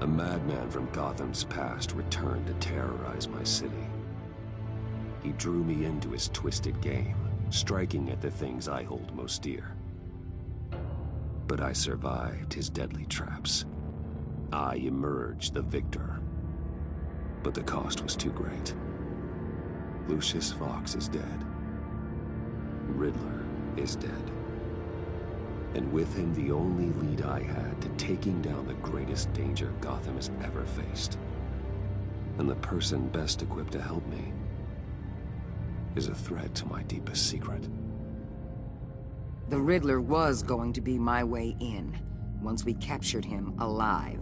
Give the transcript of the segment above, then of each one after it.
A madman from Gotham's past returned to terrorize my city. He drew me into his twisted game, striking at the things I hold most dear. But I survived his deadly traps. I emerged the victor. But the cost was too great. Lucius Fox is dead. Riddler is dead. And with him, the only lead I had to taking down the greatest danger Gotham has ever faced. And the person best equipped to help me is a threat to my deepest secret. The Riddler was going to be my way in, once we captured him alive.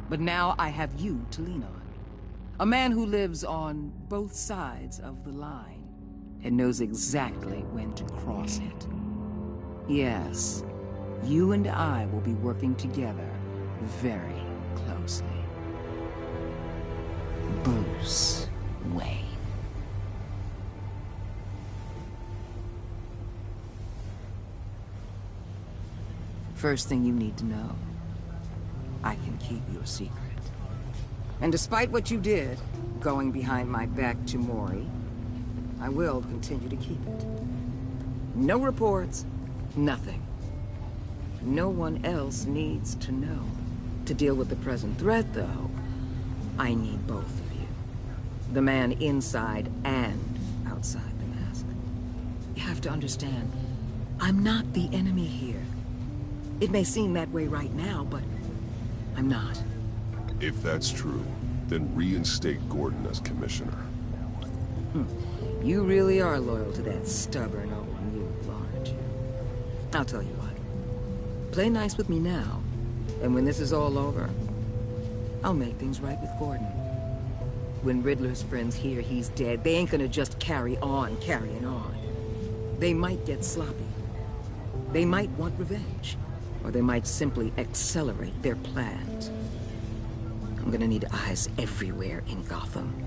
But now I have you to lean on. A man who lives on both sides of the line, and knows exactly when to cross it. Yes, you and I will be working together very closely. Bruce Wayne. First thing you need to know, I can keep your secret. And despite what you did, going behind my back to Mori, I will continue to keep it. No reports, nothing. No one else needs to know. To deal with the present threat, though, I need both of you. The man inside and outside the mask. You have to understand, I'm not the enemy here. It may seem that way right now, but I'm not. If that's true, then reinstate Gordon as commissioner. You really are loyal to that stubborn old mule, aren't you? I'll tell you what. Play nice with me now, and when this is all over, I'll make things right with Gordon. When Riddler's friends hear he's dead, they ain't gonna just carry on carrying on. They might get sloppy. They might want revenge. Or they might simply accelerate their plans. I'm gonna need eyes everywhere in Gotham.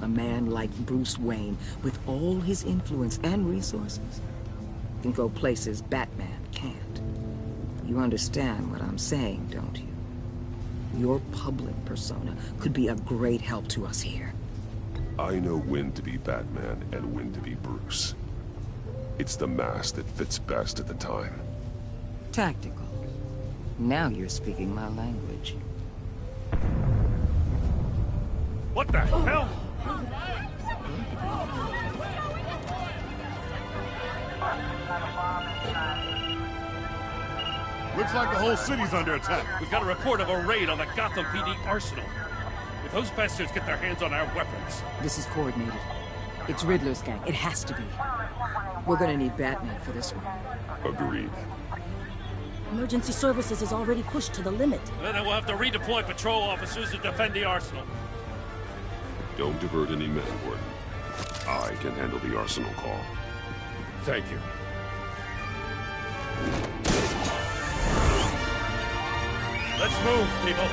A man like Bruce Wayne, with all his influence and resources, can go places Batman can't. You understand what I'm saying, don't you? Your public persona could be a great help to us here. I know when to be Batman and when to be Bruce. It's the mask that fits best at the time. Tactical. Now you're speaking my language. What the hell? Looks like the whole city's under attack. We've got a report of a raid on the Gotham PD arsenal. If those bastards get their hands on our weapons... This is coordinated. It's Riddler's gang. It has to be. We're gonna need Batman for this one. Agreed. Emergency services is already pushed to the limit. Then we'll have to redeploy patrol officers to defend the arsenal. Don't divert any men, Gordon. I can handle the arsenal call. Thank you. Let's move, people.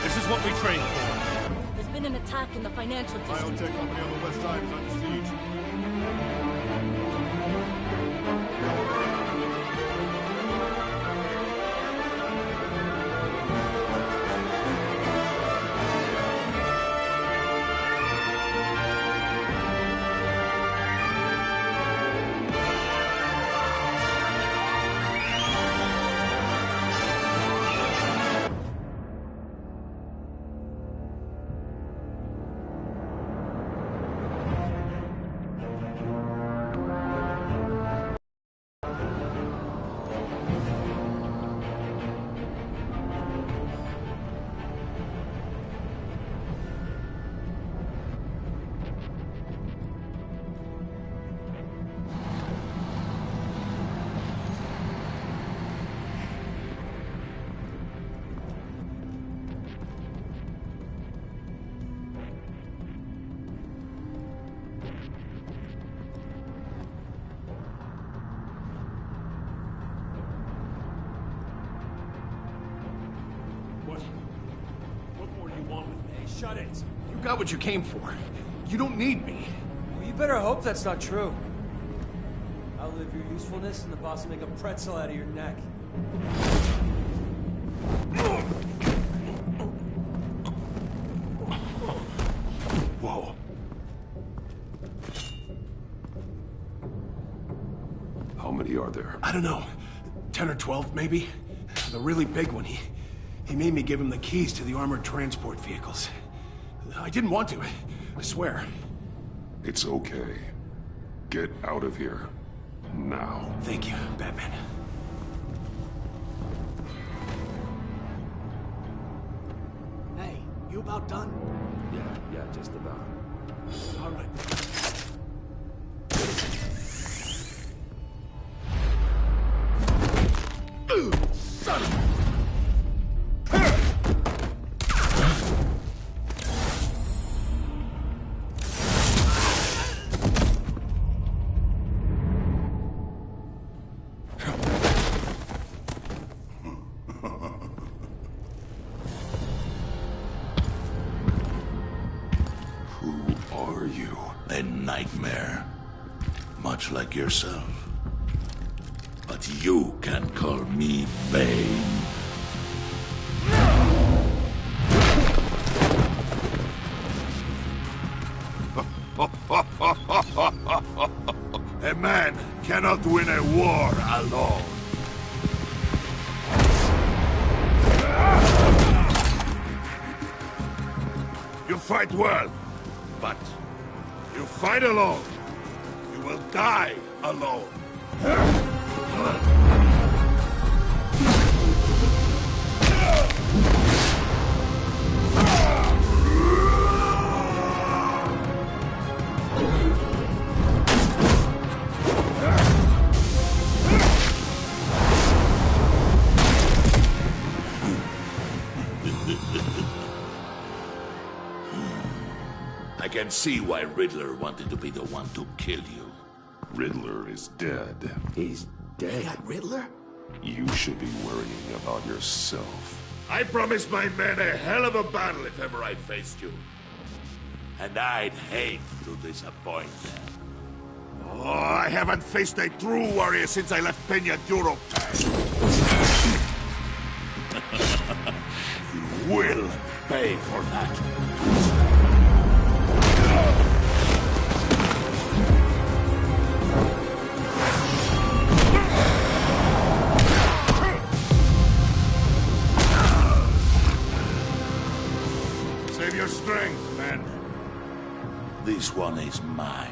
This is what we trained for. There's been an attack in the financial district. Biotech company on the west side is under siege. Shut it. You got what you came for. You don't need me. Well, you better hope that's not true. I'll live your usefulness and the boss will make a pretzel out of your neck. are there? I don't know. 10 or 12, maybe? The really big one, he made me give him the keys to the armored transport vehicles. I didn't want to, I swear. It's okay. Get out of here. Now. Thank you, Batman. Hey, you about done? Yeah, just about. All right. Son of a... A nightmare. Much like yourself. But you can call me Bane. A man cannot win a war alone. You fight well, but you fight alone. You will die alone. I can see why Riddler wanted to be the one to kill you. Riddler is dead. He's dead. That Riddler? You should be worrying about yourself. I promised my men a hell of a battle if ever I faced you. And I'd hate to disappoint them. Oh, I haven't faced a true warrior since I left Peña Duro. You will pay for that. Save your strength, man. This one is mine.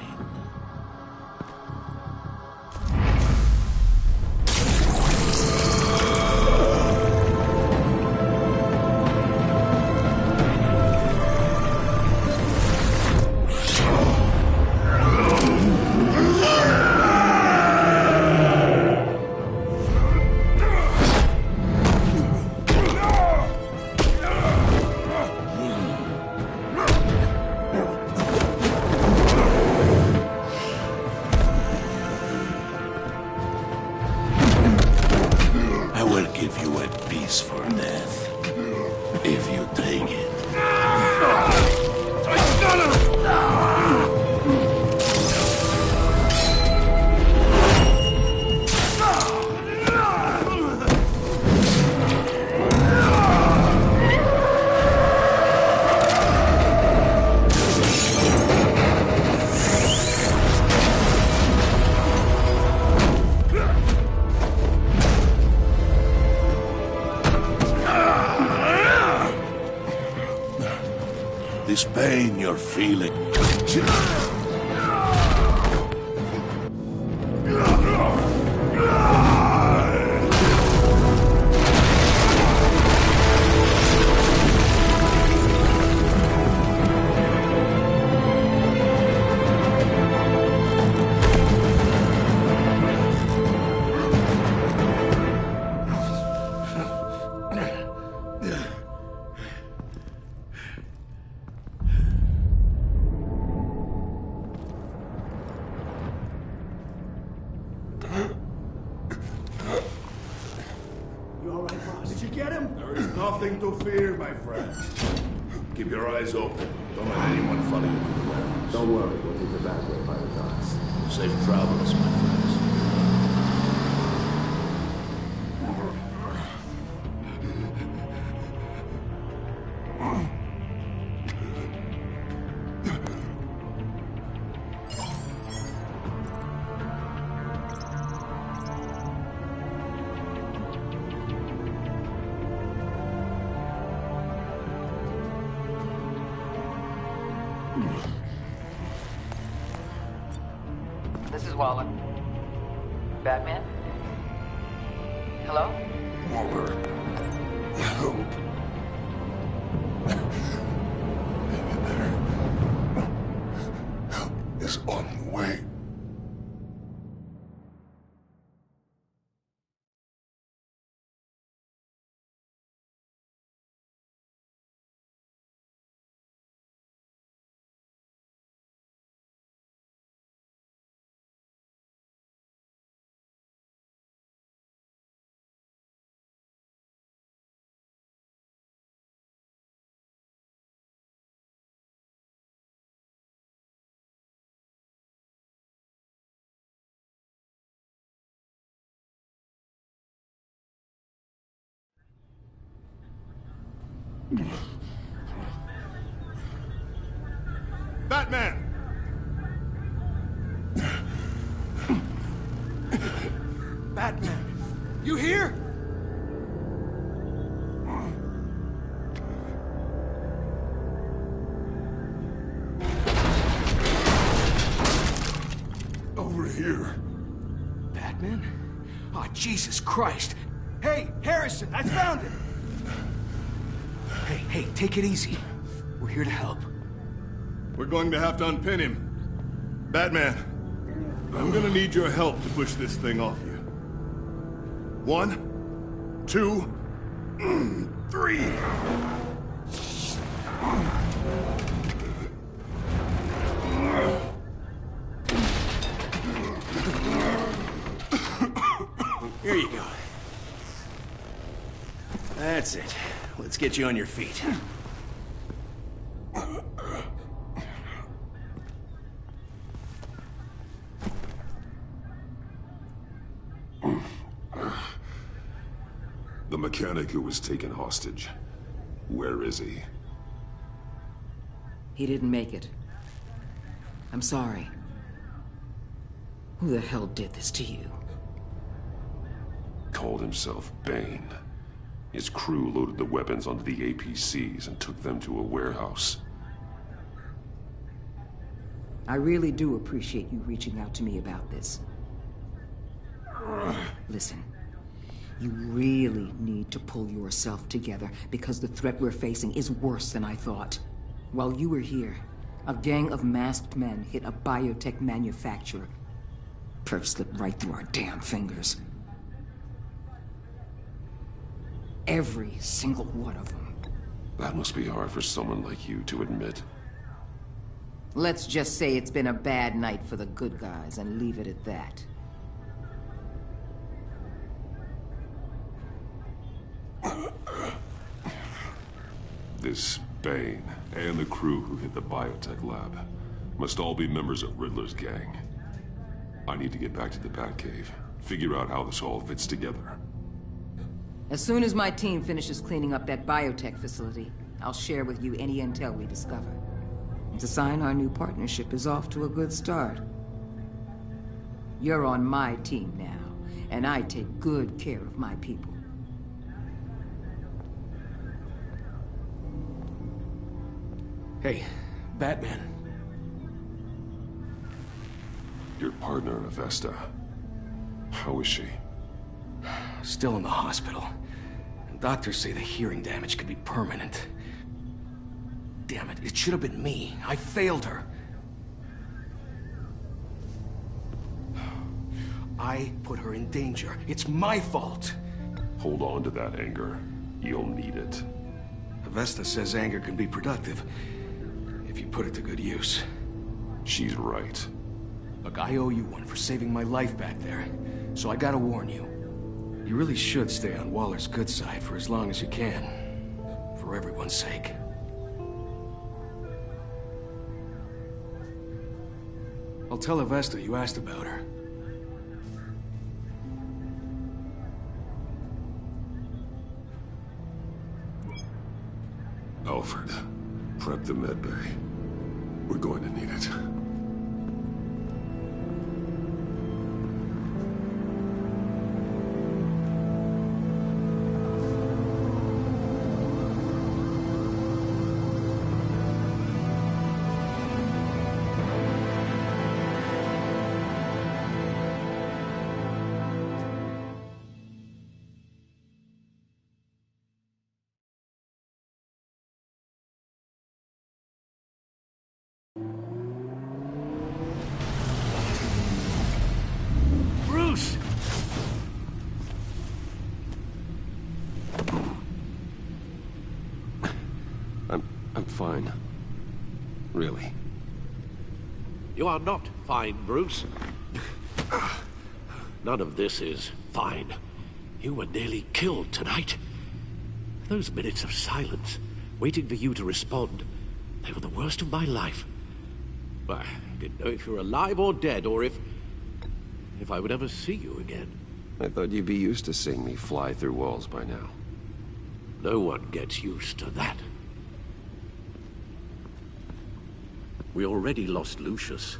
This pain you're feeling. Nothing to fear, my friend. Keep your eyes open. Don't let anyone follow you to the warehouse. Don't worry, we'll take the back way by the docks. Safe travels, my friends. Waller. Batman? Hello? Waller. Help. Help is on the way. Batman! Batman! You here? Over here. Batman? Oh, Jesus Christ! Hey, Harrison, I found him! Hey, take it easy. We're here to help. We're going to have to unpin him. Batman, I'm gonna need your help to push this thing off you. 1, 2, 3. Here you go. That's it. Let's get you on your feet. The mechanic who was taken hostage. Where is he? He didn't make it. I'm sorry. Who the hell did this to you? Called himself Bane. His crew loaded the weapons onto the APCs and took them to a warehouse. I really do appreciate you reaching out to me about this. Listen, you really need to pull yourself together because the threat we're facing is worse than I thought. While you were here, a gang of masked men hit a biotech manufacturer. Perf slipped right through our damn fingers. Every single one of them. That must be hard for someone like you to admit. Let's just say it's been a bad night for the good guys and leave it at that. This Bane and the crew who hit the biotech lab must all be members of Riddler's gang. I need to get back to the Batcave, figure out how this all fits together. As soon as my team finishes cleaning up that biotech facility, I'll share with you any intel we discover. It's a sign our new partnership is off to a good start. You're on my team now, and I take good care of my people. Hey, Batman. Your partner, Avesta. How is she? Still in the hospital. Doctors say the hearing damage could be permanent. Damn it, it should have been me. I failed her. I put her in danger. It's my fault. Hold on to that anger. You'll need it. Avesta says anger can be productive if you put it to good use. She's right. Look, I owe you one for saving my life back there, so I gotta warn you. You really should stay on Waller's good side for as long as you can. For everyone's sake. I'll tell Avesta you asked about her. Alfred, prep the med bay. We're going to need it. I'm fine. Really. You are not fine, Bruce. None of this is fine. You were nearly killed tonight. Those minutes of silence, waiting for you to respond, they were the worst of my life. I didn't know if you were alive or dead, or if I would ever see you again. I thought you'd be used to seeing me fly through walls by now. No one gets used to that. We already lost Lucius.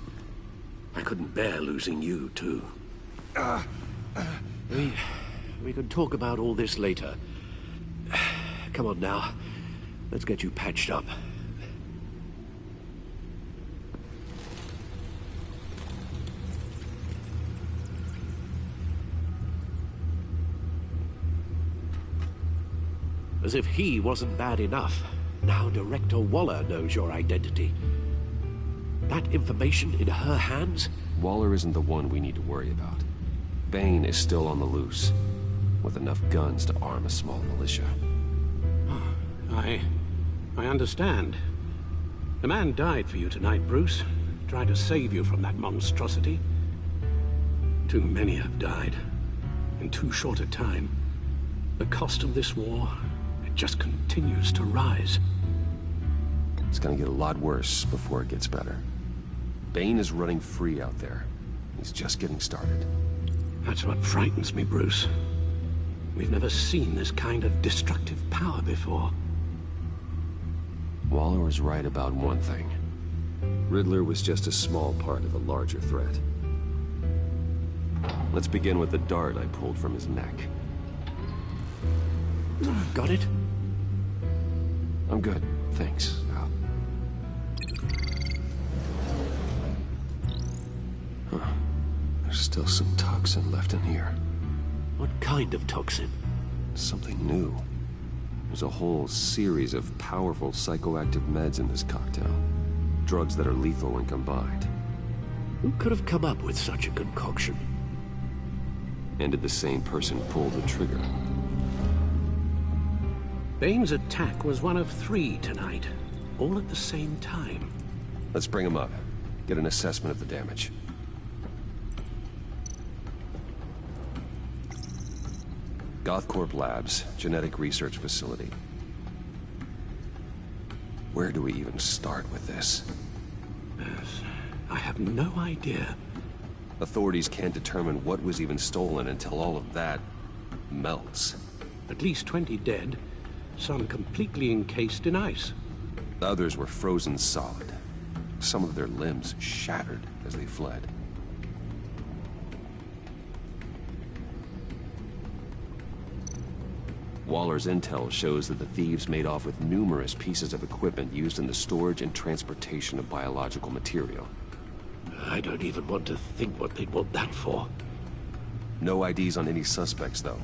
I couldn't bear losing you, too. We can talk about all this later. Come on now. Let's get you patched up. As if he wasn't bad enough, now Director Waller knows your identity. That information in her hands? Waller isn't the one we need to worry about. Bane is still on the loose, with enough guns to arm a small militia. I understand. The man died for you tonight, Bruce. Tried to save you from that monstrosity. Too many have died. In too short a time. The cost of this war, it just continues to rise. It's gonna get a lot worse before it gets better. Bane is running free out there. He's just getting started. That's what frightens me, Bruce. We've never seen this kind of destructive power before. Waller was right about one thing. Riddler was just a small part of a larger threat. Let's begin with the dart I pulled from his neck. Got it? I'm good, thanks. There's still some toxin left in here. What kind of toxin? Something new. There's a whole series of powerful psychoactive meds in this cocktail. Drugs that are lethal when combined. Who could have come up with such a concoction? And did the same person pull the trigger? Bane's attack was one of 3 tonight, all at the same time. Let's bring him up. Get an assessment of the damage. Gothcorp Labs, genetic research facility. Where do we even start with this? Yes, I have no idea. Authorities can't determine what was even stolen until all of that melts. At least 20 dead, some completely encased in ice. Others were frozen solid. Some of their limbs shattered as they fled. Waller's intel shows that the thieves made off with numerous pieces of equipment used in the storage and transportation of biological material. I don't even want to think what they'd want that for. No IDs on any suspects, though.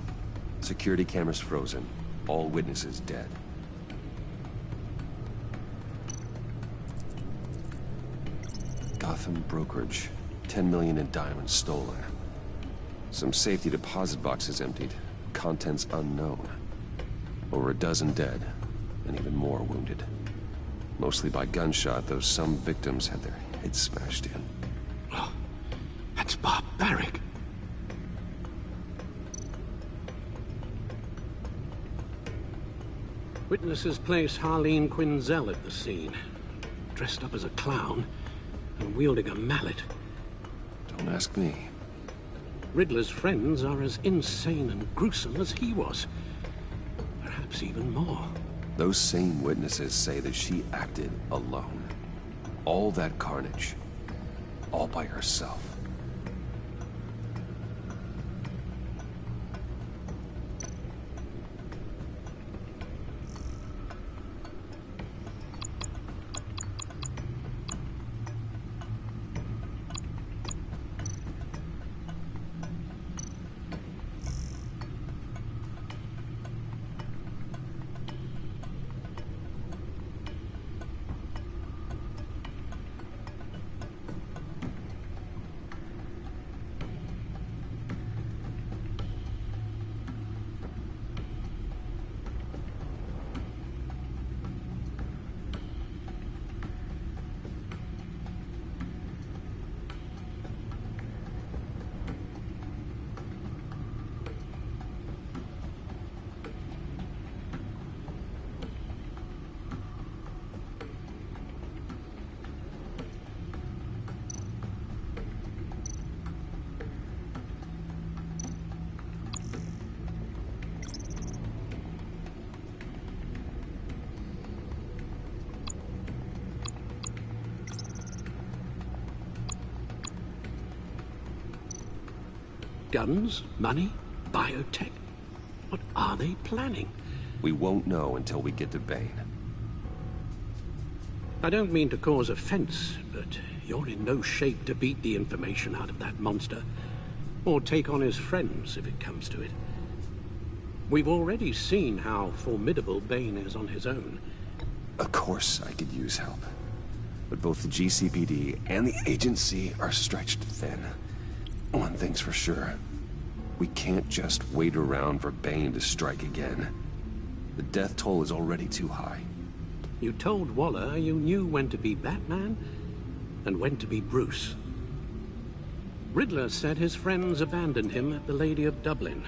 Security cameras frozen. All witnesses dead. Gotham brokerage. 10 million in diamonds stolen. Some safety deposit boxes emptied. Contents unknown. Over a dozen dead, and even more wounded. Mostly by gunshot, though some victims had their heads smashed in. Oh, that's barbaric. Witnesses place Harley Quinn at the scene, dressed up as a clown and wielding a mallet. Don't ask me. Riddler's friends are as insane and gruesome as he was. Perhaps even more. Those same witnesses say that she acted alone. All that carnage. All by herself. Guns, money, biotech. What are they planning? We won't know until we get to Bane. I don't mean to cause offense, but you're in no shape to beat the information out of that monster, or take on his friends if it comes to it. We've already seen how formidable Bane is on his own. Of course I could use help. But both the GCPD and the agency are stretched thin. One thing's for sure. We can't just wait around for Bane to strike again. The death toll is already too high. You told Waller you knew when to be Batman and when to be Bruce. Riddler said his friends abandoned him at the Lady of Dublin.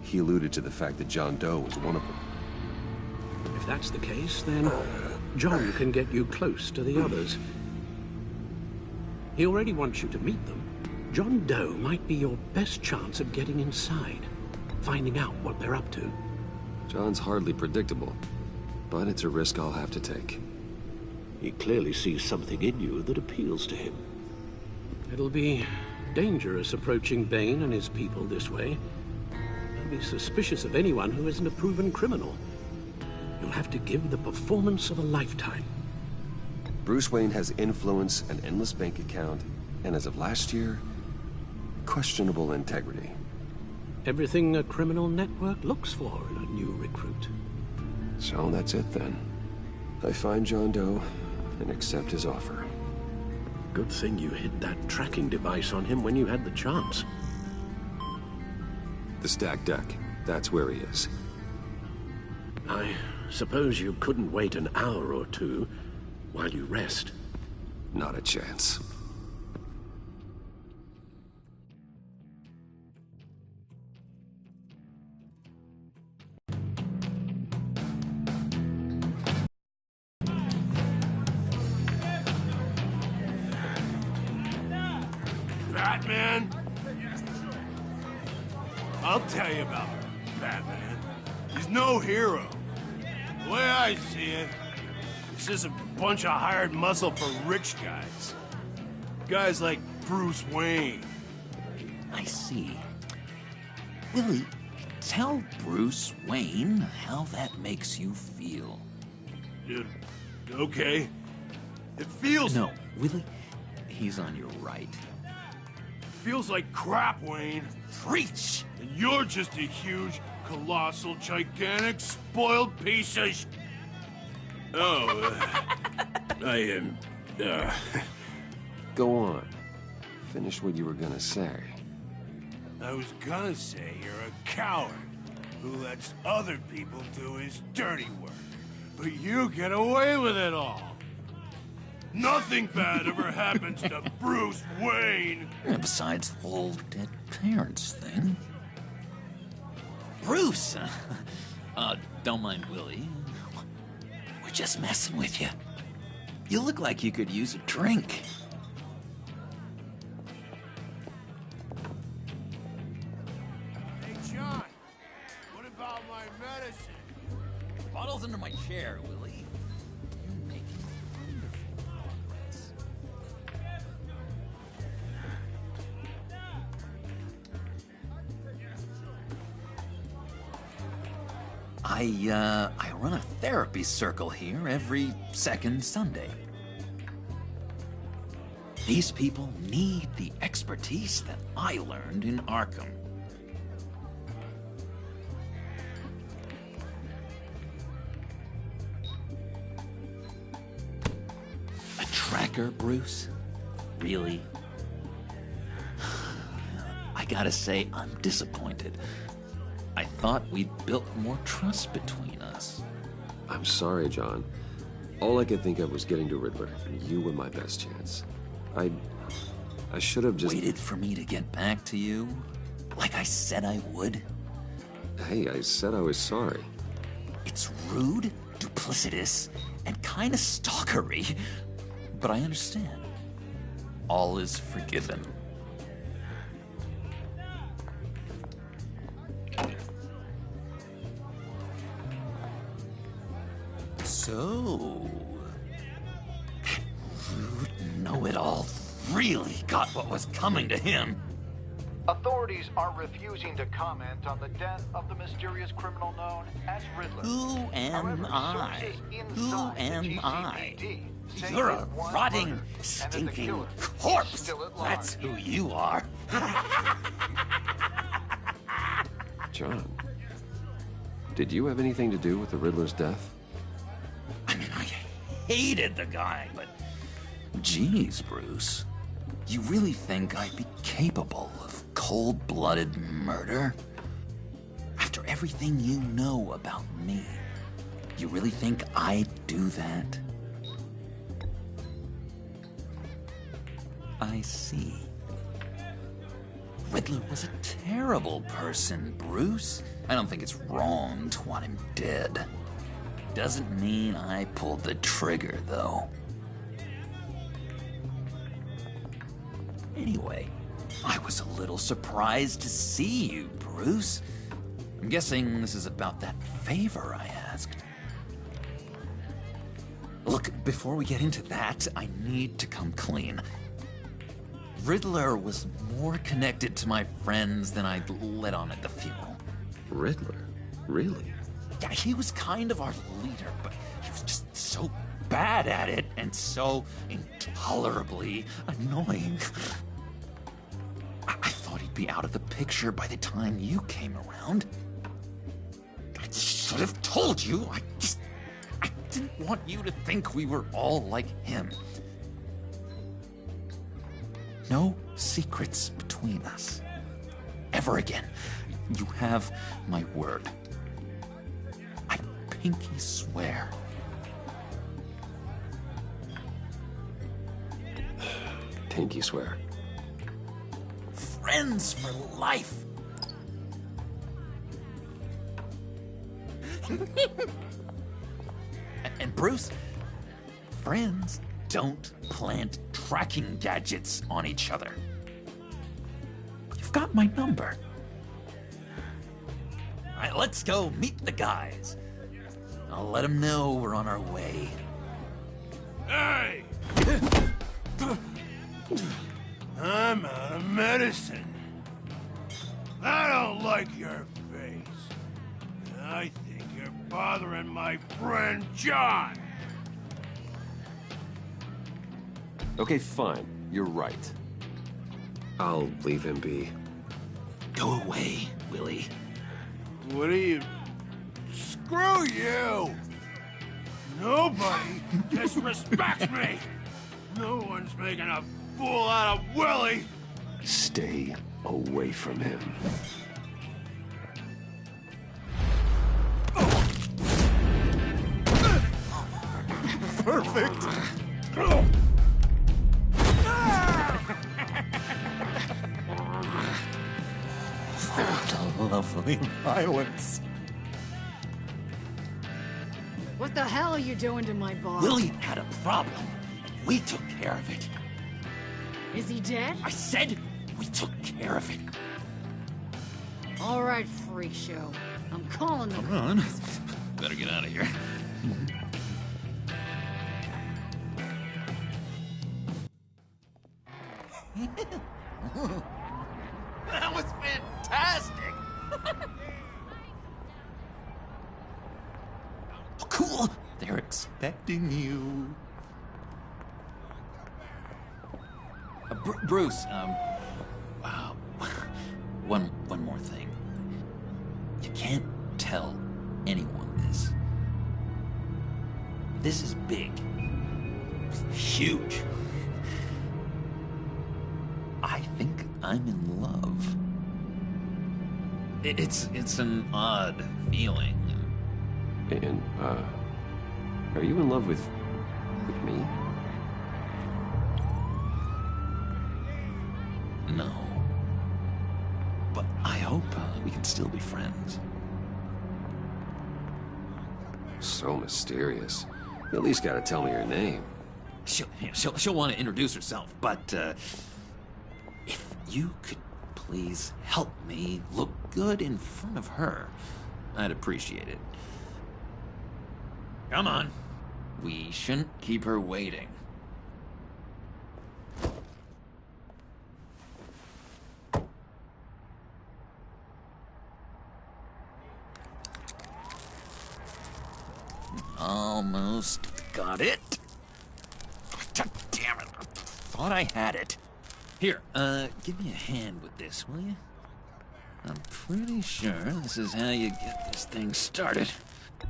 He alluded to the fact that John Doe was one of them. If that's the case, then John can get you close to the others. He already wants you to meet them. John Doe might be your best chance of getting inside, finding out what they're up to. John's hardly predictable, but it's a risk I'll have to take. He clearly sees something in you that appeals to him. It'll be dangerous approaching Bane and his people this way. They'll be suspicious of anyone who isn't a proven criminal. You'll have to give the performance of a lifetime. Bruce Wayne has influence, an endless bank account, and as of last year, questionable integrity. Everything a criminal network looks for in a new recruit. So that's it then. I find John Doe and accept his offer. Good thing you hid that tracking device on him when you had the chance. The stacked deck, that's where he is. I suppose you couldn't wait an hour or two while you rest. Not a chance. Batman? I'll tell you about Batman. He's no hero. The way I see it, he's just a bunch of hired muscle for rich guys. Guys like Bruce Wayne. I see. Willie, tell Bruce Wayne how that makes you feel. Okay. It feels... No, Willie, he's on your right. Feels like crap, Wayne. Preach! And you're just a huge, colossal, gigantic, spoiled piece of sh... Oh, I am... Go on. Finish what you were gonna say. I was gonna say you're a coward who lets other people do his dirty work. But you get away with it all. Nothing bad ever happens to Bruce Wayne. Besides the whole dead parents thing. Bruce! Don't mind Willie. We're just messing with you. You look like you could use a drink. Hey, John. What about my medicine? Bottle's under my chair, Willie. You're making wonderful progress. I run a therapy circle here every second Sunday. These people need the expertise that I learned in Arkham. A tracker, Bruce? Really? I gotta say, I'm disappointed. I thought we'd built more trust between us. I'm sorry, John. All I could think of was getting to Riddler, and you were my best chance. I should have just... Waited for me to get back to you? Like I said I would? Hey, I said I was sorry. It's rude, duplicitous, and kinda stalkery. But I understand. All is forgiven. So... rude know-it-all really got what was coming to him. Authorities are refusing to comment on the death of the mysterious criminal known as Riddler. Who am I? Who am I? You're a rotting, stinking corpse. That's who you are. John, did you have anything to do with the Riddler's death? I mean, I hated the guy, but... Geez, Bruce. You really think I'd be capable of cold-blooded murder? After everything you know about me, you really think I'd do that? I see. Riddler was a terrible person, Bruce. I don't think it's wrong to want him dead. Doesn't mean I pulled the trigger, though. Anyway, I was a little surprised to see you, Bruce. I'm guessing this is about that favor I asked. Look, before we get into that, I need to come clean. Riddler was more connected to my friends than I'd let on at the funeral. Riddler? Really? Yeah, he was kind of our leader, but he was just so bad at it and so intolerably annoying. I thought he'd be out of the picture by the time you came around. I should have told you. I didn't want you to think we were all like him. No secrets between us. Ever again. You have my word. I pinky swear. Pinky swear. Friends for life. And Bruce, friends don't plant tracking gadgets on each other. You've got my number. All right, let's go meet the guys. I'll let them know we're on our way. Hey! I'm out of medicine. I don't like your face. I think you're bothering my friend John. Okay, fine. You're right. I'll leave him be. Go away, Willie. What are you... Screw you! Nobody disrespects me! No one's making a fool out of Willie! Stay away from him. Perfect! Lovely violence. What the hell are you doing to my boss? Willie had a problem. We took care of it. Is he dead? I said we took care of it. All right, freak show. I'm calling the... Come on. Better get out of here. That was fantastic! Oh, cool! They're expecting you. Bruce, one more thing. You can't tell anyone this. This is big. Huge. I think I'm in love. It's an odd feeling. And, are you in love with me? No. But I hope we can still be friends. So mysterious. You at least gotta tell me your name. She'll want to introduce herself, but if you could please help me look good in front of her, I'd appreciate it. Come on. We shouldn't keep her waiting. Almost got it. God damn it. I thought I had it. Here, give me a hand with this, will you? I'm pretty sure this is how you get this thing started.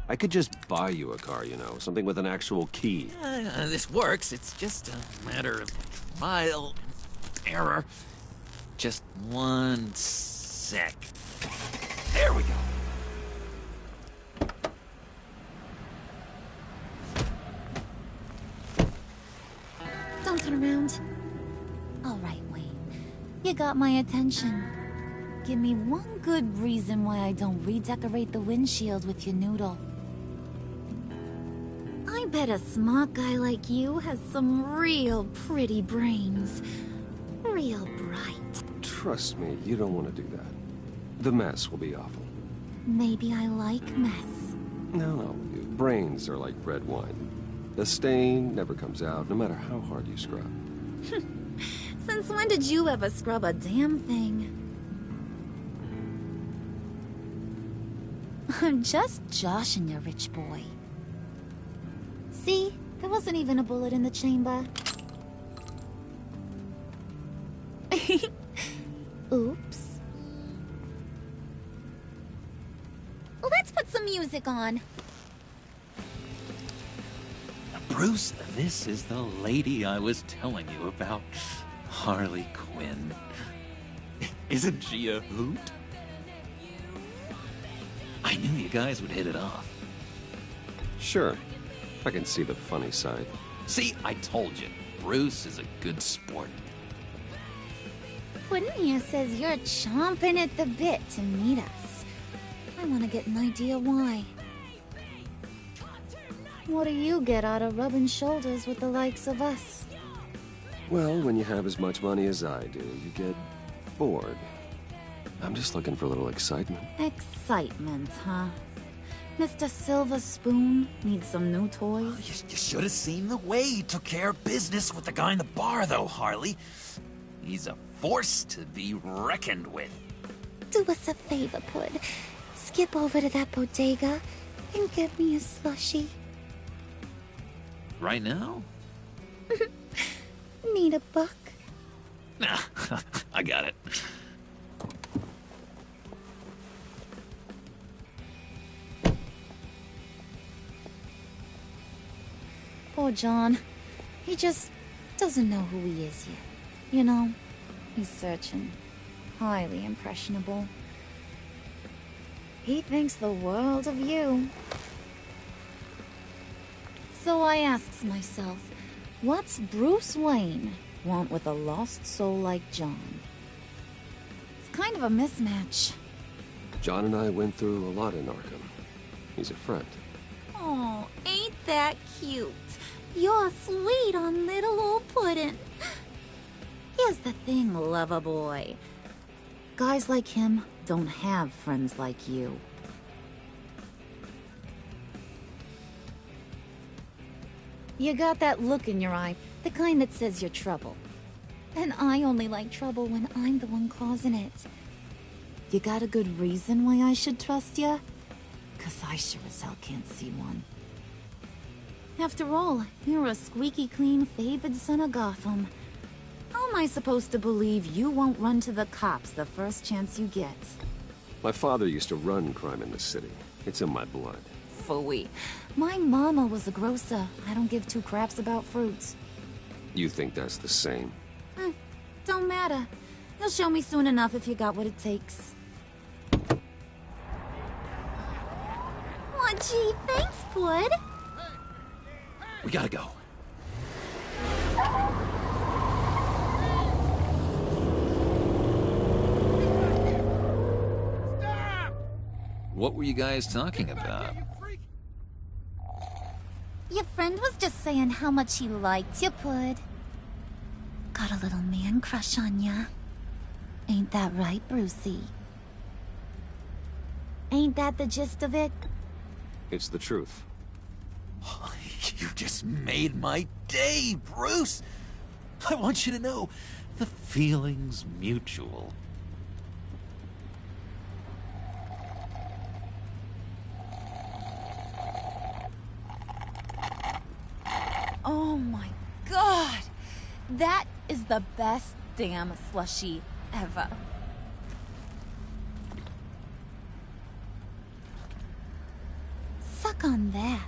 I could just buy you a car, you know, something with an actual key. This works. It's just a matter of trial and error. Just one sec. There we go. Don't turn around. All right, Wayne. You got my attention. Give me one good reason why I don't redecorate the windshield with your noodle. I bet a smart guy like you has some real pretty brains. Real bright. Trust me, you don't want to do that. The mess will be awful. Maybe I like mess. No, brains are like red wine. The stain never comes out, no matter how hard you scrub. Since when did you ever scrub a damn thing? I'm just joshing you, rich boy. See? There wasn't even a bullet in the chamber. Oops. Let's put some music on. Bruce, this is the lady I was telling you about. Harley Quinn. Isn't she a hoot? I knew you guys would hit it off. Sure. I can see the funny side. See, I told you. Bruce is a good sport. Puddin' here says you're chomping at the bit to meet us. I want to get an idea why. What do you get out of rubbing shoulders with the likes of us? Well, when you have as much money as I do, you get bored. I'm just looking for a little excitement. Excitement, huh? Mr. Silver Spoon needs some new toys? You should have seen the way he took care of business with the guy in the bar, though, Harley. He's a force to be reckoned with. Do us a favor, Pud. Skip over to that bodega and get me a slushie. Right now? Need a buck? Nah, I got it. Poor John. He just doesn't know who he is yet. You know, he's searching. Highly impressionable. He thinks the world of you. So I asks myself, what's Bruce Wayne want with a lost soul like John? It's kind of a mismatch. John and I went through a lot in Arkham. He's a friend. Oh, ain't that cute? You're sweet on little old Puddin'. Here's the thing, lover boy. Guys like him don't have friends like you. You got that look in your eye, the kind that says you're trouble. And I only like trouble when I'm the one causing it. You got a good reason why I should trust you? 'Cause I sure as hell can't see one. After all, you're a squeaky clean favored son of Gotham. How am I supposed to believe you won't run to the cops the first chance you get? My father used to run crime in the city. It's in my blood. Phooey. My mama was a grocer. I don't give two craps about fruits. You think that's the same? Don't matter. You'll show me soon enough if you got what it takes. Aw, gee, thanks, Pud. We gotta go. What were you guys talking about? Your friend was just saying how much he liked you, Pud. Got a little man crush on ya. Ain't that right, Brucey? Ain't that the gist of it? It's the truth. You just made my day, Bruce! I want you to know, the feeling's mutual. That is the best damn slushie ever. Suck on that.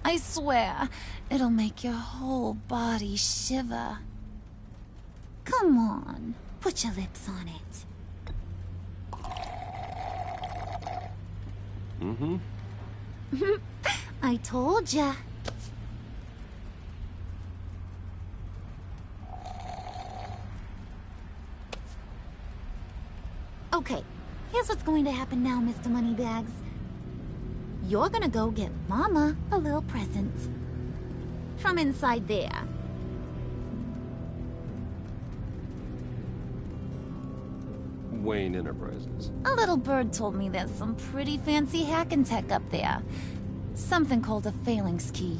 I swear, it'll make your whole body shiver. Come on, put your lips on it. Mm-hmm. I told ya. Okay, here's what's going to happen now, Mr. Moneybags. You're gonna go get Mama a little present. From inside there. Wayne Enterprises. A little bird told me there's some pretty fancy hacking tech up there. Something called a phalanx key.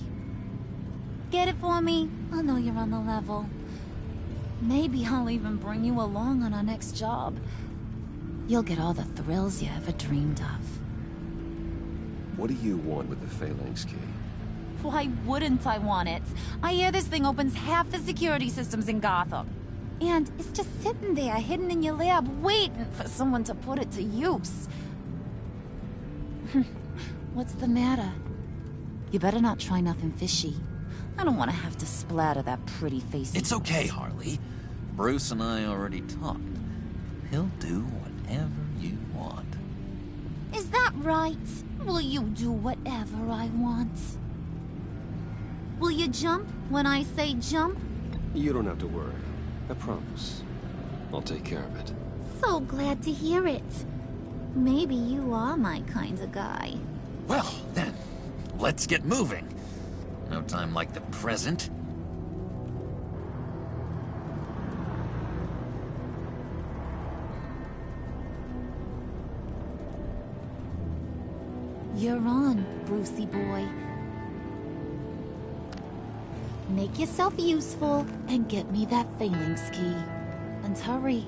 Get it for me? I'll know you're on the level. Maybe I'll even bring you along on our next job. You'll get all the thrills you ever dreamed of. What do you want with the phalanx key? Why wouldn't I want it? I hear this thing opens half the security systems in Gotham. And it's just sitting there, hidden in your lab, waiting for someone to put it to use. What's the matter? You better not try nothing fishy. I don't want to have to splatter that pretty face. It's okay, Harley. Bruce and I already talked. He'll do whatever you want. Is that right? Will you do whatever I want? Will you jump when I say jump? You don't have to worry. I promise. I'll take care of it. So glad to hear it. Maybe you are my kind of guy. Well, then, let's get moving. No time like the present. You're on, Brucey boy. Make yourself useful and get me that phalanx key. And hurry.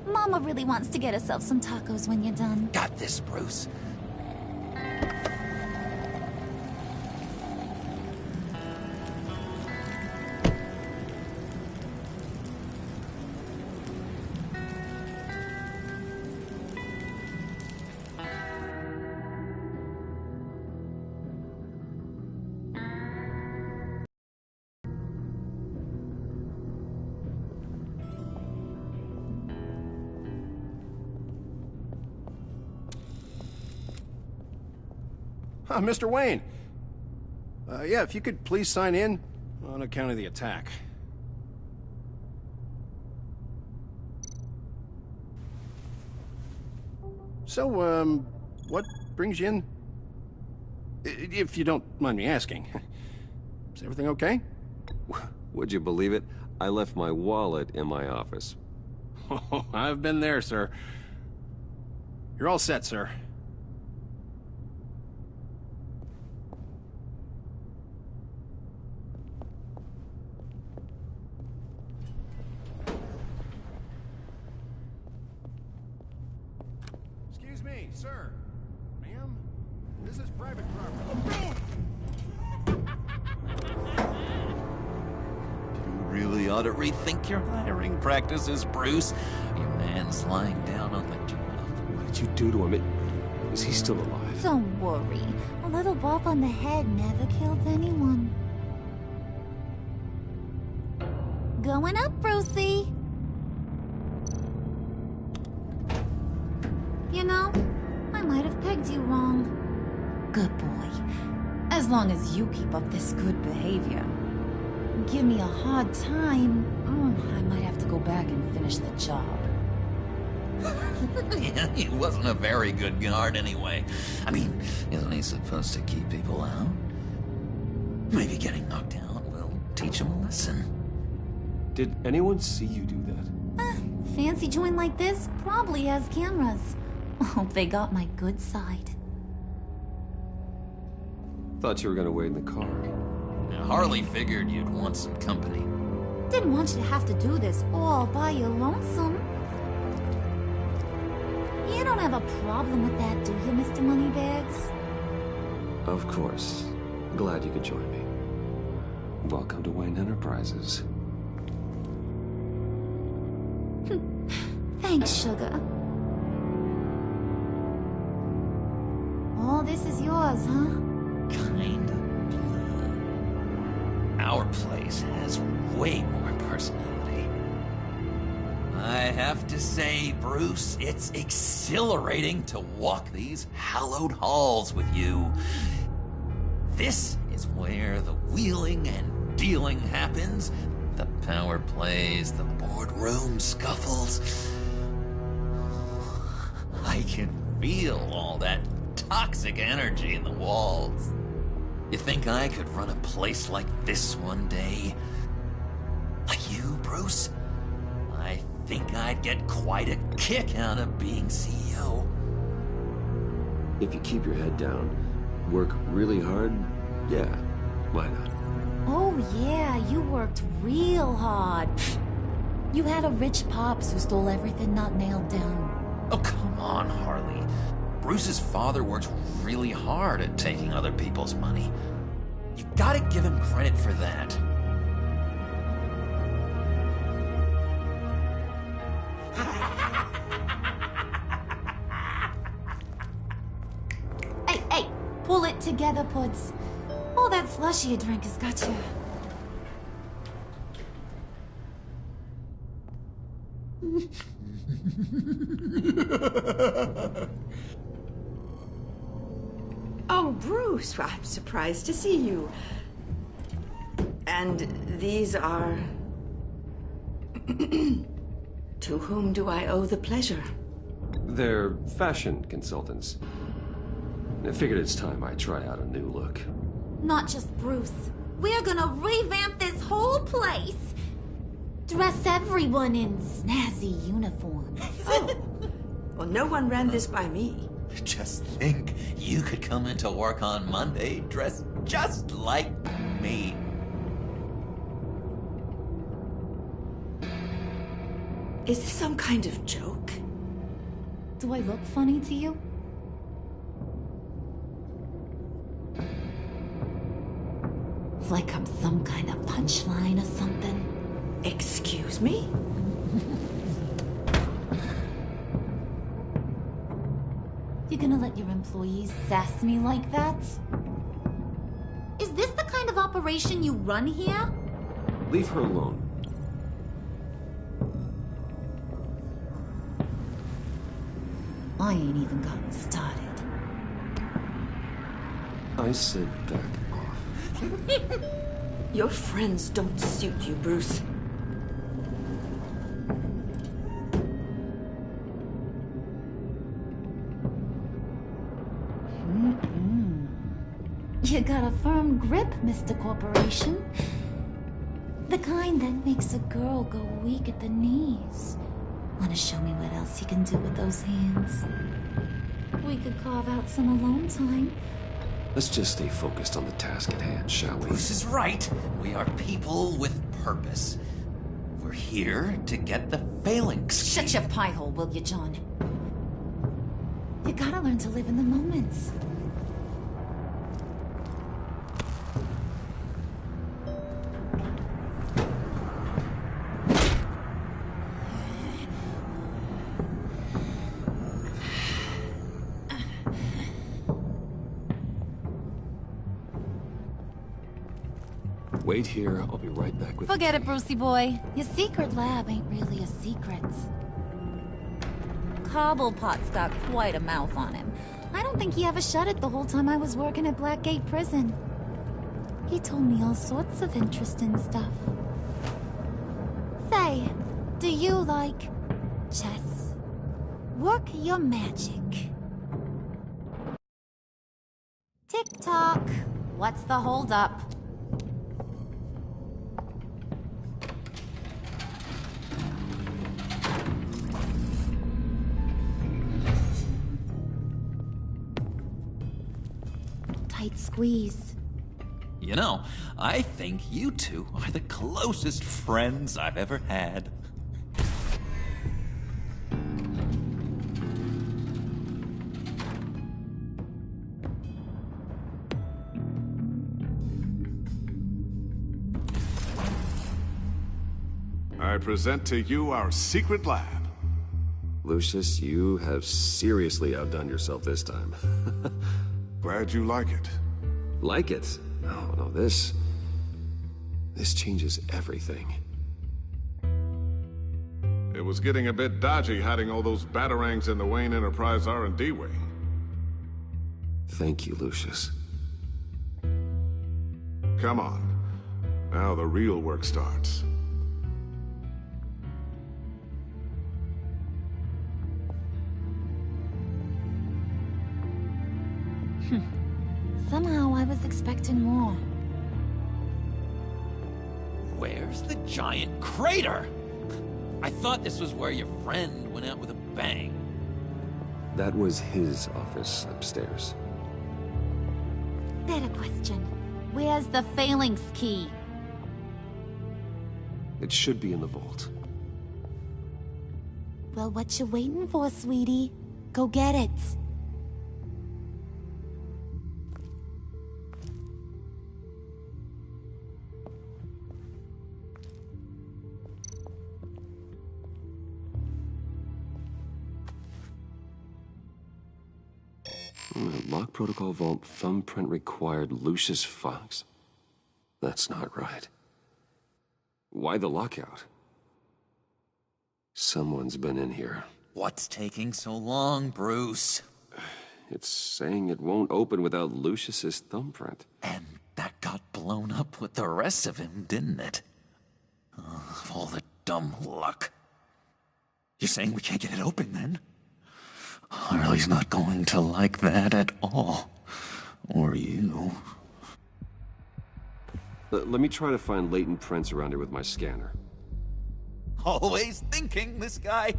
Mama really wants to get herself some tacos when you're done. Got this, Bruce. Mr. Wayne. Yeah, if you could please sign in on account of the attack. So, what brings you in? If you don't mind me asking. Is everything okay? Would you believe it? I left my wallet in my office. Oh, I've been there, sir. You're all set, sir. Excuse me, sir. Ma'am, this is private property. You really ought to rethink your hiring practices, Bruce. Your man's lying down on the job. What did you do to him? Is he still alive? Don't worry. A little bump on the head never killed anyone. Going up, Brucey. You know, I might have pegged you wrong. Good boy. As long as you keep up this good behavior. Give me a hard time, I might have to go back and finish the job. Yeah, he wasn't a very good guard anyway. I mean, isn't he supposed to keep people out? Maybe getting knocked out will teach him a lesson. Did anyone see you do that? Fancy joint like this probably has cameras. Hope they got my good side. Thought you were gonna wait in the car. Now, Harley figured you'd want some company. Didn't want you to have to do this all by your lonesome. You don't have a problem with that, do you, Mr. Moneybags? Of course. Glad you could join me. Welcome to Wayne Enterprises. Thanks, sugar. All this is yours, huh? Kind of blue. Our place has way more personality. I have to say, Bruce, it's exhilarating to walk these hallowed halls with you. This is where the wheeling and dealing happens. The power plays, the boardroom scuffles. I can feel all that toxic energy in the walls. You think I could run a place like this one day? Like you, Bruce? I think I'd get quite a kick out of being CEO. If you keep your head down, work really hard, yeah, why not? Oh yeah, you worked real hard. You had a rich pops who stole everything not nailed down. Oh, come on, Harley. Bruce's father worked really hard at taking other people's money. You gotta give him credit for that. Hey, pull it together, Puds. All that slushy you drank has got you. Oh, Bruce, I'm surprised to see you. And these are... To whom do I owe the pleasure? They're fashion consultants. I figured it's time I try out a new look. Not just Bruce. We're gonna revamp this whole place. Dress everyone in snazzy uniforms. Oh, well, no one ran this by me. Just think, you could come into work on Monday dressed just like me. Is this some kind of joke? Do I look funny to you? Like I'm some kind of punchline or something? Excuse me? You gonna let your employees sass me like that? Is this the kind of operation you run here? Leave her alone. I ain't even gotten started. I said back off. Your friends don't suit you, Bruce. You got a firm grip, Mr. Corporation. The kind that makes a girl go weak at the knees. Wanna show me what else you can do with those hands? We could carve out some alone time. Let's just stay focused on the task at hand, shall we? Bruce is right. We are people with purpose. We're here to get the phalanx. Shut your pie hole, will you, John? You gotta learn to live in the moment. Wait here, I'll be right back with Forget it, Brucey boy. Your secret lab ain't really a secret. Cobblepot's got quite a mouth on him. I don't think he ever shut it the whole time I was working at Blackgate Prison. He told me all sorts of interesting stuff. Say, do you like chess? Work your magic. Tick-tock. What's the holdup? Tight squeeze. You know, I think you two are the closest friends I've ever had. I present to you our secret lab. Lucius, you have seriously outdone yourself this time. Glad you like it. Like it? No, this changes everything. It was getting a bit dodgy hiding all those batarangs in the Wayne Enterprise R&D wing. Thank you, Lucius. Come on. Now the real work starts. Somehow I was expecting more. Where's the giant crater? I thought this was where your friend went out with a bang. That was his office upstairs. Better question. Where's the phalanx key? It should be in the vault. Well, what you waiting for, sweetie? Go get it. Lock protocol vault thumbprint required Lucius Fox. That's not right. Why the lockout? Someone's been in here. What's taking so long, Bruce? It's saying it won't open without Lucius's thumbprint. And that got blown up with the rest of him, didn't it? Oh, all the dumb luck. You're saying we can't get it open, then? Harley's not going to like that at all. Or you. Let me try to find latent prints around here with my scanner. Always thinking, this guy.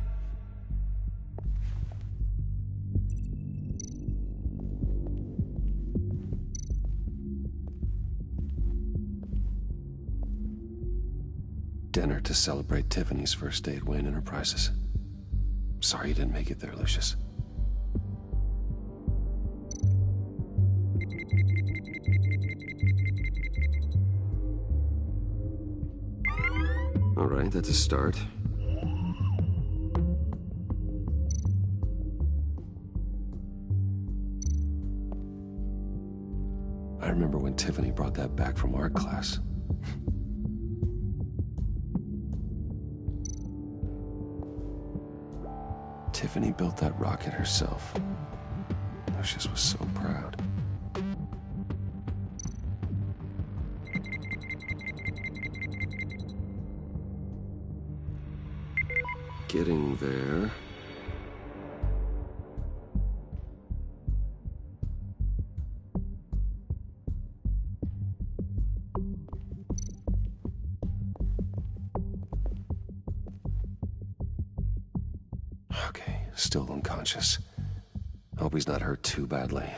Dinner to celebrate Tiffany's first day at Wayne Enterprises. Sorry you didn't make it there, Lucius. All right, that's a start. I remember when Tiffany brought that back from art class. Tiffany built that rocket herself. Lucius was so proud. Getting there. Okay, still unconscious. Hope he's not hurt too badly.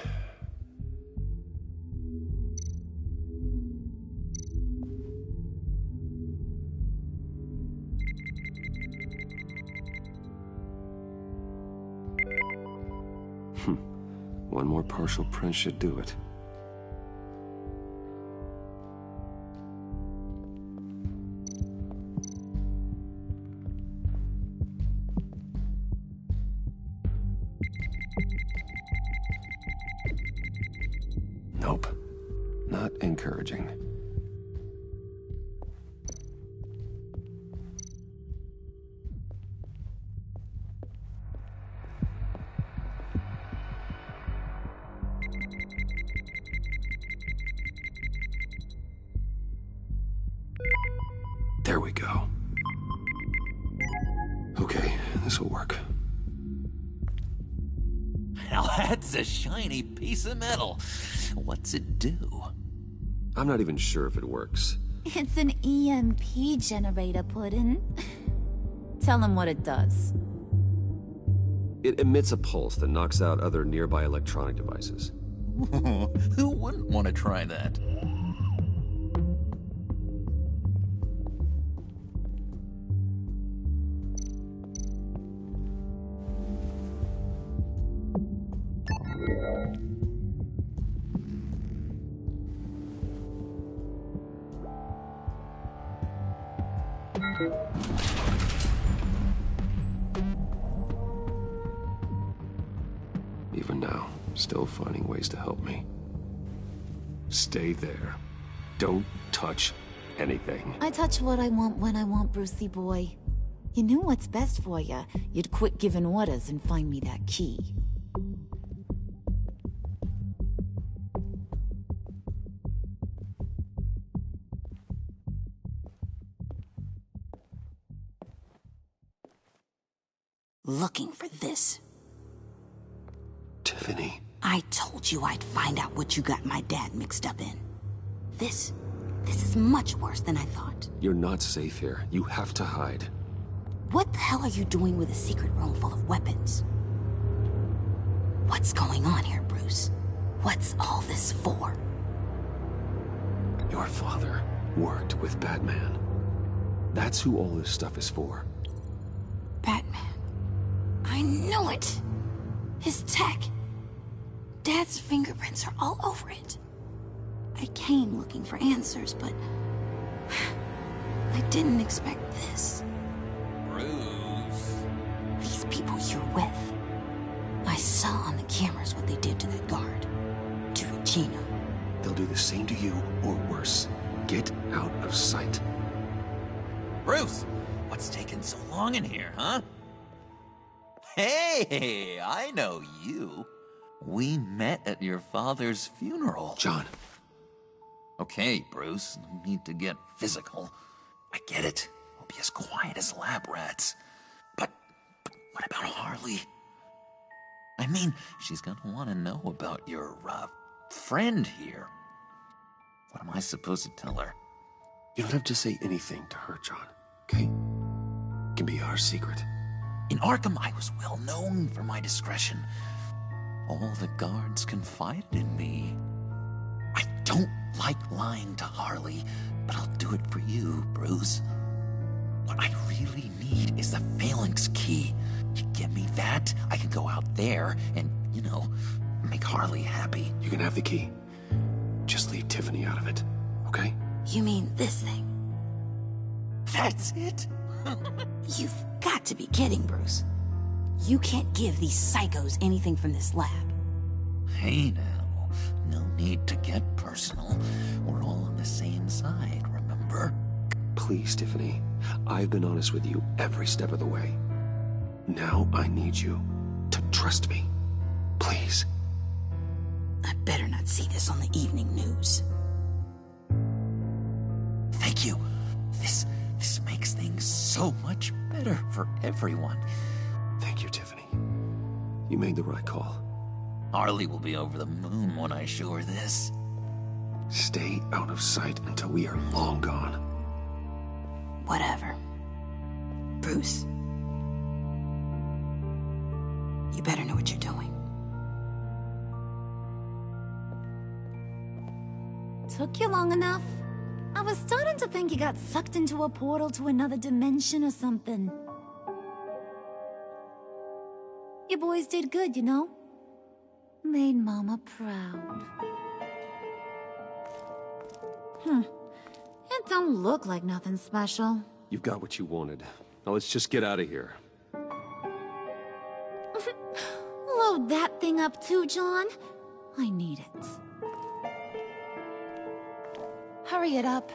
One more partial print should do it. Nope. Not encouraging. There we go. Okay, this'll work. Now that's a shiny piece of metal. What's it do? I'm not even sure if it works. It's an EMP generator, Puddin'. Tell him what it does. It emits a pulse that knocks out other nearby electronic devices. Who wouldn't want to try that? Even now, still finding ways to help me. Stay there. Don't touch anything. I touch what I want when I want, Brucey boy. You knew what's best for you. You'd quit giving orders and find me that key. Looking for this. Tiffany. I told you I'd find out what you got my dad mixed up in. This is much worse than I thought. You're not safe here. You have to hide. What the hell are you doing with a secret room full of weapons? What's going on here, Bruce? What's all this for? Your father worked with Batman. That's who all this stuff is for. Batman. I knew it! His tech. Dad's fingerprints are all over it. I came looking for answers, but I didn't expect this. Bruce. These people you're with. I saw on the cameras what they did to that guard. To Regina. They'll do the same to you, or worse. Get out of sight. Bruce, what's taking so long in here, huh? Hey, I know you. We met at your father's funeral. John. Okay, Bruce, no need to get physical. I get it. We'll be as quiet as lab rats. But what about Harley? I mean, she's gonna want to know about your, friend here. What am I supposed to tell her? You don't have to say anything to her, John, okay? It can be our secret. In Arkham, I was well known for my discretion. All the guards confided in me. I don't like lying to Harley, but I'll do it for you, Bruce. What I really need is the Phalanx key. You give me that, I can go out there and, make Harley happy. You can have the key. Just leave Tiffany out of it, okay? You mean this thing? That's it? You've got to be kidding, Bruce. You can't give these psychos anything from this lab. Hey now, no need to get personal. We're all on the same side, remember? Please, Tiffany. I've been honest with you every step of the way. Now I need you to trust me. Please. I better not see this on the evening news. Thank you. This makes things so much better for everyone. Thank you, Tiffany. You made the right call. Harley will be over the moon when I show her this. Stay out of sight until we are long gone. Whatever. Bruce. You better know what you're doing. Took you long enough? I was starting to think you got sucked into a portal to another dimension or something. You boys did good, you know? Made Mama proud. It don't look like nothing special. You've got what you wanted. Now let's just get out of here. Load that thing up too, John. I need it. Hurry it up.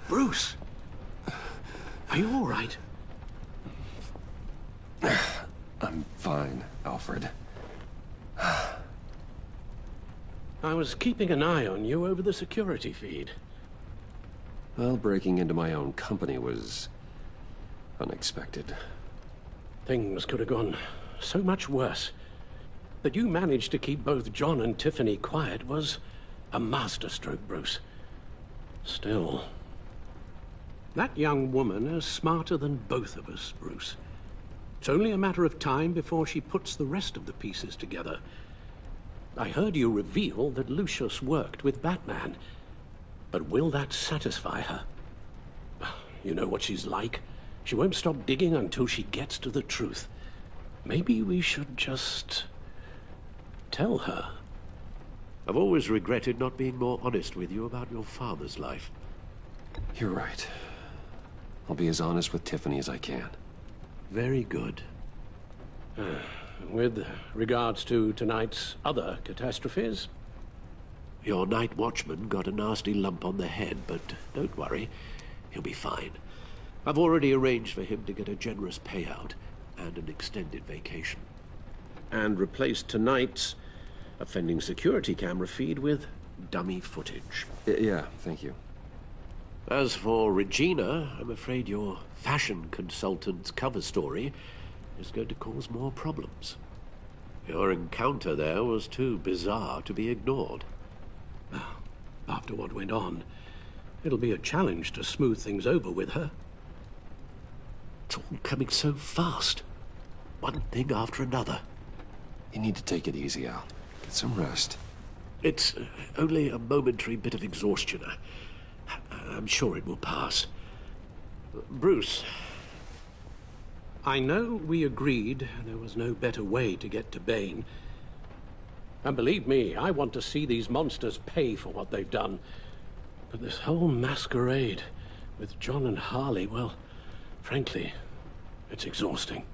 Bruce! Are you all right? I'm fine, Alfred. I was keeping an eye on you over the security feed. Well, breaking into my own company was unexpected. Things could have gone so much worse. That you managed to keep both John and Tiffany quiet was a masterstroke, Bruce. Still, that young woman is smarter than both of us, Bruce. It's only a matter of time before she puts the rest of the pieces together. I heard you reveal that Lucius worked with Batman. But will that satisfy her? You know what she's like. She won't stop digging until she gets to the truth. Maybe we should just tell her. I've always regretted not being more honest with you about your father's life. You're right. I'll be as honest with Tiffany as I can. Very good. With regards to tonight's other catastrophes? Your night watchman got a nasty lump on the head, but don't worry. He'll be fine. I've already arranged for him to get a generous payout and an extended vacation. And replaced tonight's offending security camera feed with dummy footage. Yeah, thank you. As for Regina, I'm afraid your fashion consultant's cover story is going to cause more problems. Your encounter there was too bizarre to be ignored. Well, after what went on, it'll be a challenge to smooth things over with her. It's all coming so fast. One thing after another. You need to take it easy, Al. Get some rest. It's only a momentary bit of exhaustion. I'm sure it will pass. Bruce. I know we agreed there was no better way to get to Bane. And believe me, I want to see these monsters pay for what they've done. But this whole masquerade with John and Harley, well, frankly, it's exhausting.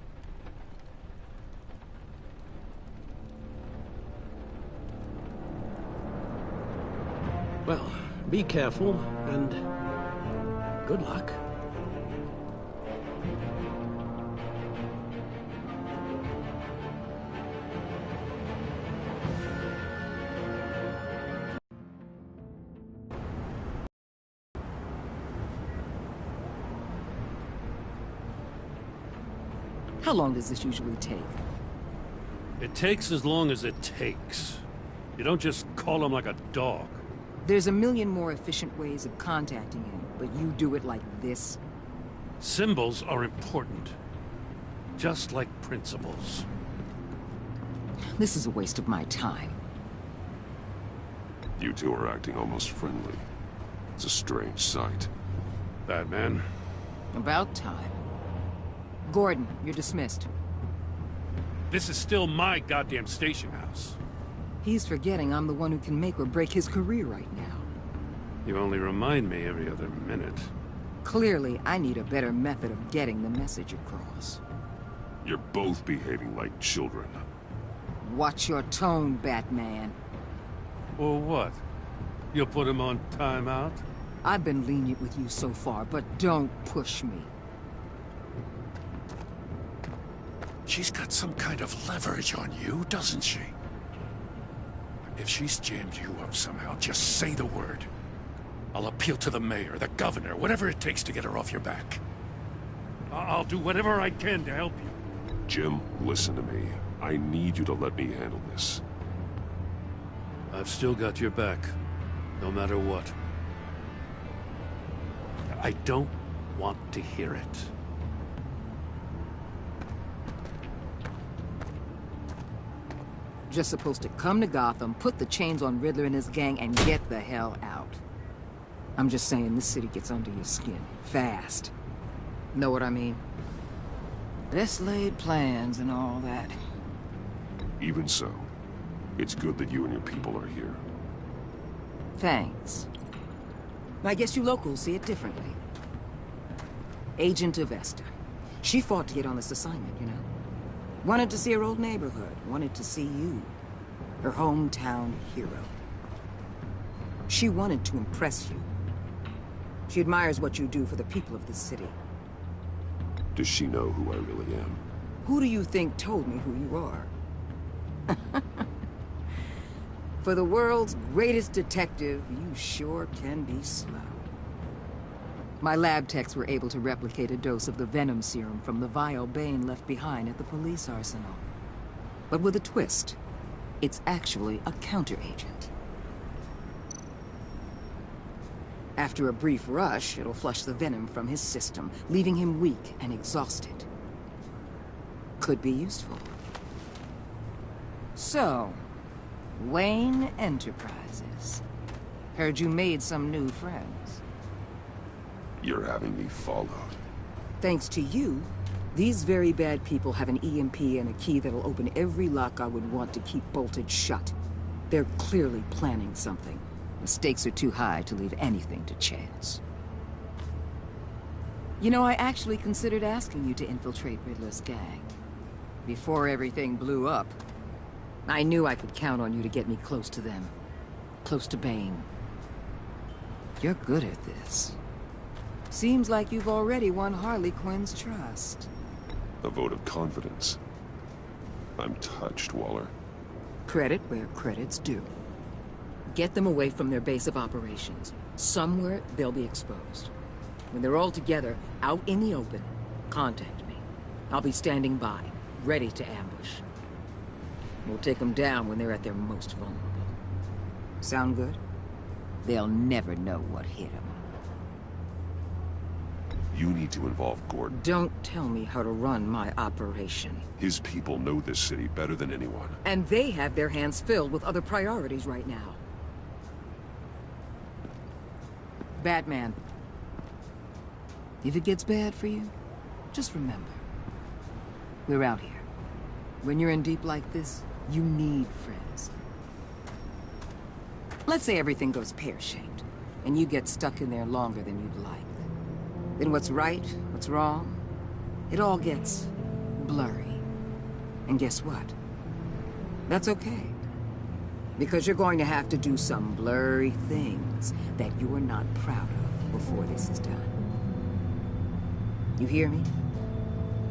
Well, be careful, and good luck. How long does this usually take? It takes as long as it takes. You don't just call him like a dog. There's a million more efficient ways of contacting him, but you do it like this? Symbols are important. Just like principles. This is a waste of my time. You two are acting almost friendly. It's a strange sight. Batman. About time. Gordon, you're dismissed. This is still my goddamn station house. He's forgetting I'm the one who can make or break his career right now. You only remind me every other minute. Clearly, I need a better method of getting the message across. You're both behaving like children. Watch your tone, Batman. Or what? You'll put him on timeout? I've been lenient with you so far, but don't push me. She's got some kind of leverage on you, doesn't she? If she's jammed you up somehow, just say the word. I'll appeal to the mayor, the governor, whatever it takes to get her off your back. I'll do whatever I can to help you. Jim, listen to me. I need you to let me handle this. I've still got your back, no matter what. I don't want to hear it. Just supposed to come to Gotham, put the chains on Riddler and his gang, and get the hell out. I'm just saying, this city gets under your skin. Fast. Know what I mean? Best laid plans and all that. Even so, it's good that you and your people are here. Thanks. I guess you locals see it differently. Agent Avesta. She fought to get on this assignment, you know? Wanted to see her old neighborhood. Wanted to see you. Her hometown hero. She wanted to impress you. She admires what you do for the people of this city. Does she know who I really am? Who do you think told me who you are? For the world's greatest detective, you sure can be slow. My lab techs were able to replicate a dose of the venom serum from the vial Bane left behind at the police arsenal. But with a twist. It's actually a counteragent. After a brief rush, it'll flush the venom from his system, leaving him weak and exhausted. Could be useful. So, Wayne Enterprises. Heard you made some new friends. You're having me followed. Thanks to you, these very bad people have an EMP and a key that'll open every lock I would want to keep bolted shut. They're clearly planning something. The stakes are too high to leave anything to chance. You know, I actually considered asking you to infiltrate Riddler's gang. Before everything blew up, I knew I could count on you to get me close to them. Close to Bane. You're good at this. Seems like you've already won Harley Quinn's trust. A vote of confidence. I'm touched, Waller. Credit where credit's due. Get them away from their base of operations. Somewhere they'll be exposed. When they're all together, out in the open, contact me. I'll be standing by, ready to ambush. We'll take them down when they're at their most vulnerable. Sound good? They'll never know what hit them. You need to involve Gordon. Don't tell me how to run my operation. His people know this city better than anyone. And they have their hands filled with other priorities right now. Batman. If it gets bad for you, just remember. We're out here. When you're in deep like this, you need friends. Let's say everything goes pear-shaped, and you get stuck in there longer than you'd like. Then what's right, what's wrong, it all gets blurry. And guess what? That's okay. Because you're going to have to do some blurry things that you're not proud of before this is done. You hear me?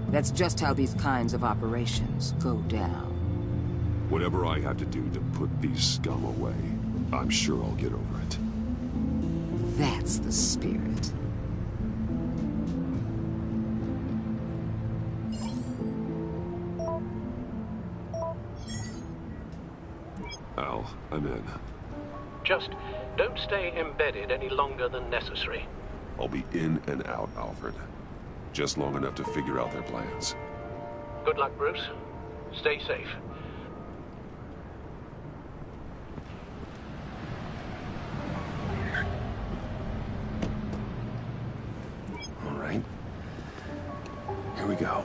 That's just how these kinds of operations go down. Whatever I have to do to put these scum away, I'm sure I'll get over it. That's the spirit. Al, I'm in. Just don't stay embedded any longer than necessary. I'll be in and out, Alfred. Just long enough to figure out their plans. Good luck, Bruce. Stay safe. All right. Here we go.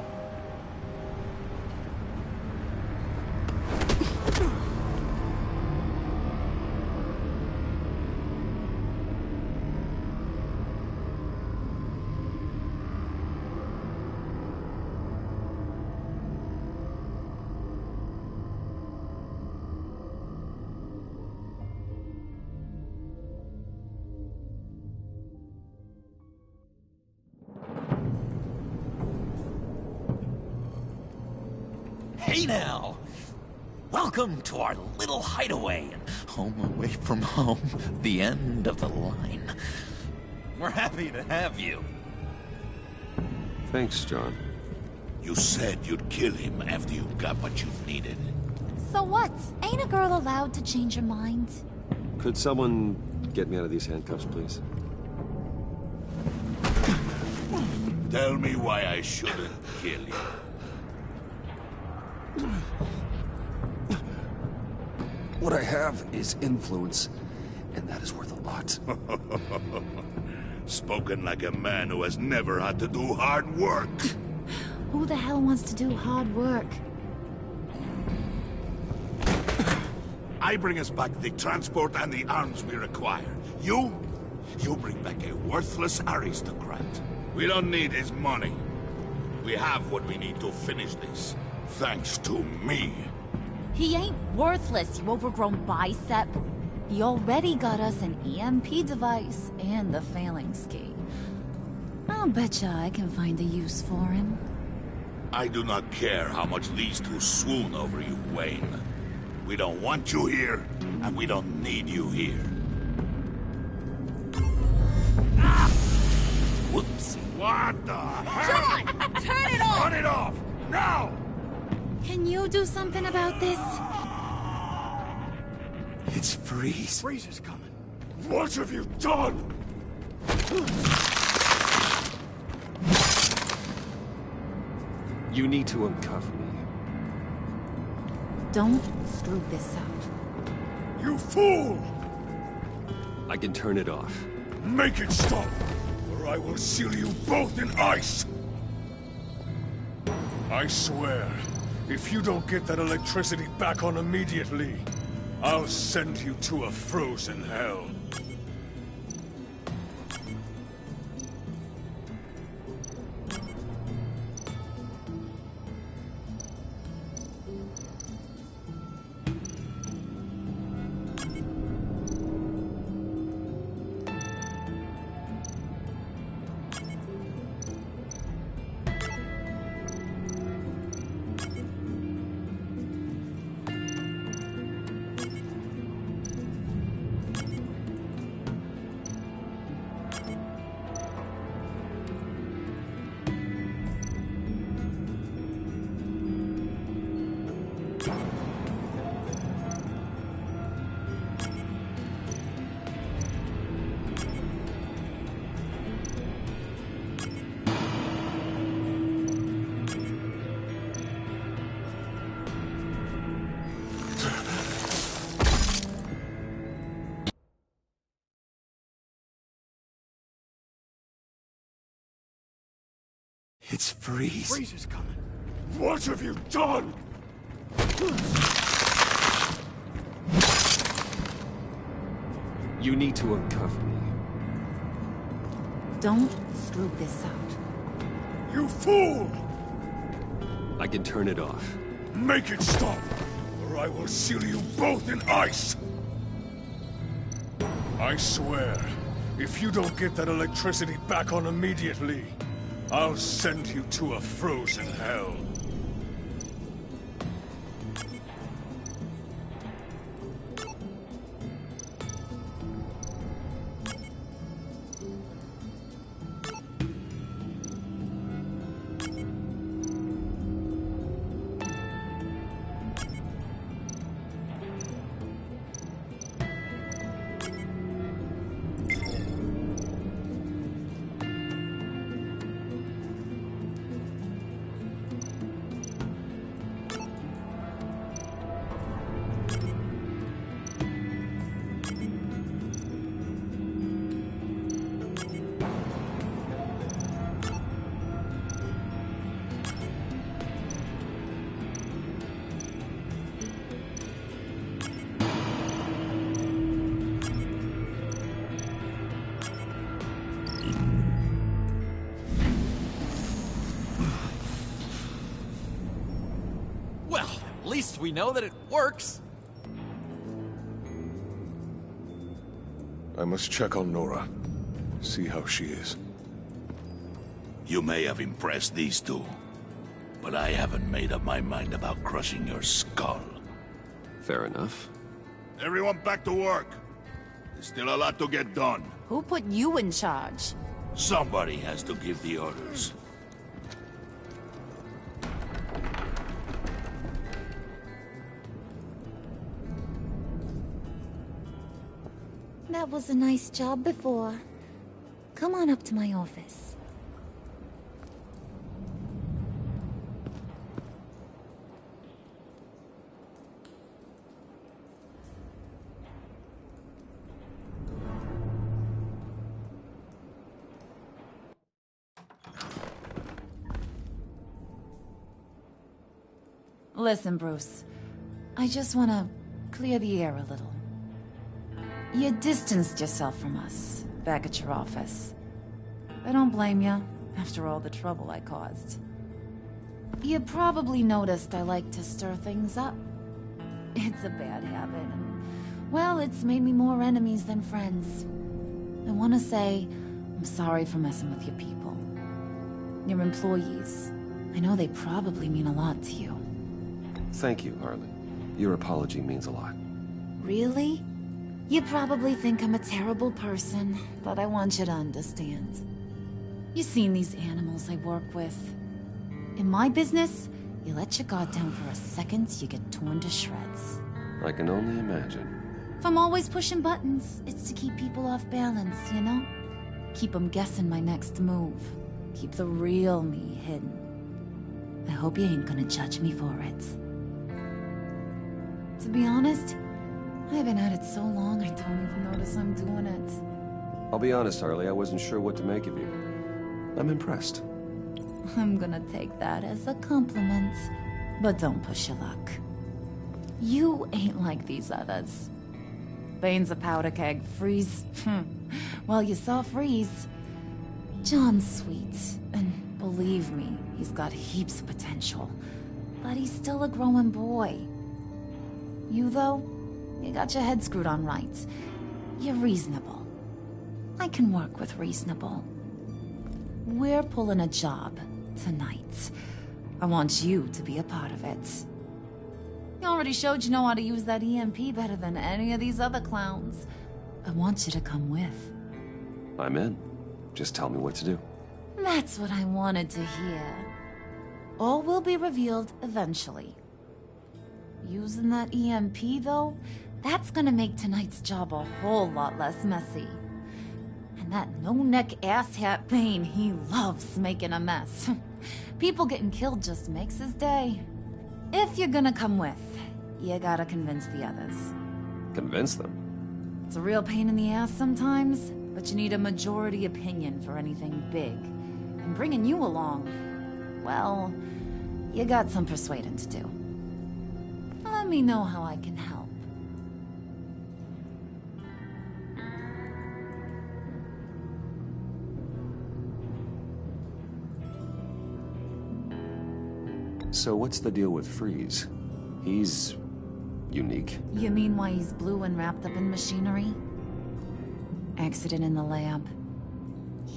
Hey now! Welcome to our little hideaway and home away from home, the end of the line. We're happy to have you. Thanks, John. You said you'd kill him after you got what you needed. So what? Ain't a girl allowed to change her mind? Could someone get me out of these handcuffs, please? Tell me why I shouldn't kill you. What I have is influence, and that is worth a lot. Spoken like a man who has never had to do hard work. Who the hell wants to do hard work? I bring us back the transport and the arms we require. You bring back a worthless aristocrat. We don't need his money. We have what we need to finish this. Thanks to me. He ain't worthless, you overgrown bicep. He already got us an EMP device and the phalanx key. I'll betcha I can find a use for him. I do not care how much these two swoon over you, Wayne. We don't want you here, and we don't need you here. Ah! Whoopsie. What the hell? John! Turn it off! Turn it off! Now! Can you do something about this? It's Freeze. Freeze is coming. What have you done? You need to uncuff me. Don't screw this up. You fool! I can turn it off. Make it stop, or I will seal you both in ice! I swear, if you don't get that electricity back on immediately, I'll send you to a frozen hell. It's Freeze. Freeze is coming. What have you done? You need to uncuff me. Don't screw this up. You fool! I can turn it off. Make it stop, or I will seal you both in ice! I swear, if you don't get that electricity back on immediately, I'll send you to a frozen hell. At least we know that it works. I must check on Nora. See how she is. You may have impressed these two, but I haven't made up my mind about crushing your skull. Fair enough. Everyone back to work. There's still a lot to get done. Who put you in charge? Somebody has to give the orders. That was a nice job before. Come on up to my office. Listen, Bruce. I just want to clear the air a little. You distanced yourself from us, back at your office. I don't blame you, after all the trouble I caused. You probably noticed I like to stir things up. It's a bad habit, and, well, it's made me more enemies than friends. I want to say, I'm sorry for messing with your people. Your employees. I know they probably mean a lot to you. Thank you, Harley. Your apology means a lot. Really? You probably think I'm a terrible person, but I want you to understand. You've seen these animals I work with. In my business, you let your guard down for a second, you get torn to shreds. I can only imagine. If I'm always pushing buttons, it's to keep people off balance, you know? Keep them guessing my next move. Keep the real me hidden. I hope you ain't gonna judge me for it. To be honest, I've been at it so long I don't even notice I'm doing it. I'll be honest, Harley, I wasn't sure what to make of you. I'm impressed. I'm gonna take that as a compliment. But don't push your luck. You ain't like these others. Bane's a powder keg. Freeze. Well, you saw Freeze. John's sweet. And believe me, he's got heaps of potential. But he's still a growing boy. You, though, you got your head screwed on right. You're reasonable. I can work with reasonable. We're pulling a job tonight. I want you to be a part of it. You already showed you know how to use that EMP better than any of these other clowns. I want you to come with. I'm in. Just tell me what to do. That's what I wanted to hear. All will be revealed eventually. Using that EMP, though, that's gonna make tonight's job a whole lot less messy. And that no-neck asshat Bane, he loves making a mess. People getting killed just makes his day. If you're gonna come with, you gotta convince the others. Convince them? It's a real pain in the ass sometimes, but you need a majority opinion for anything big. And bringing you along, well, you got some persuading to do. Let me know how I can help. So what's the deal with Freeze? He's unique. You mean why he's blue and wrapped up in machinery? Accident in the lab.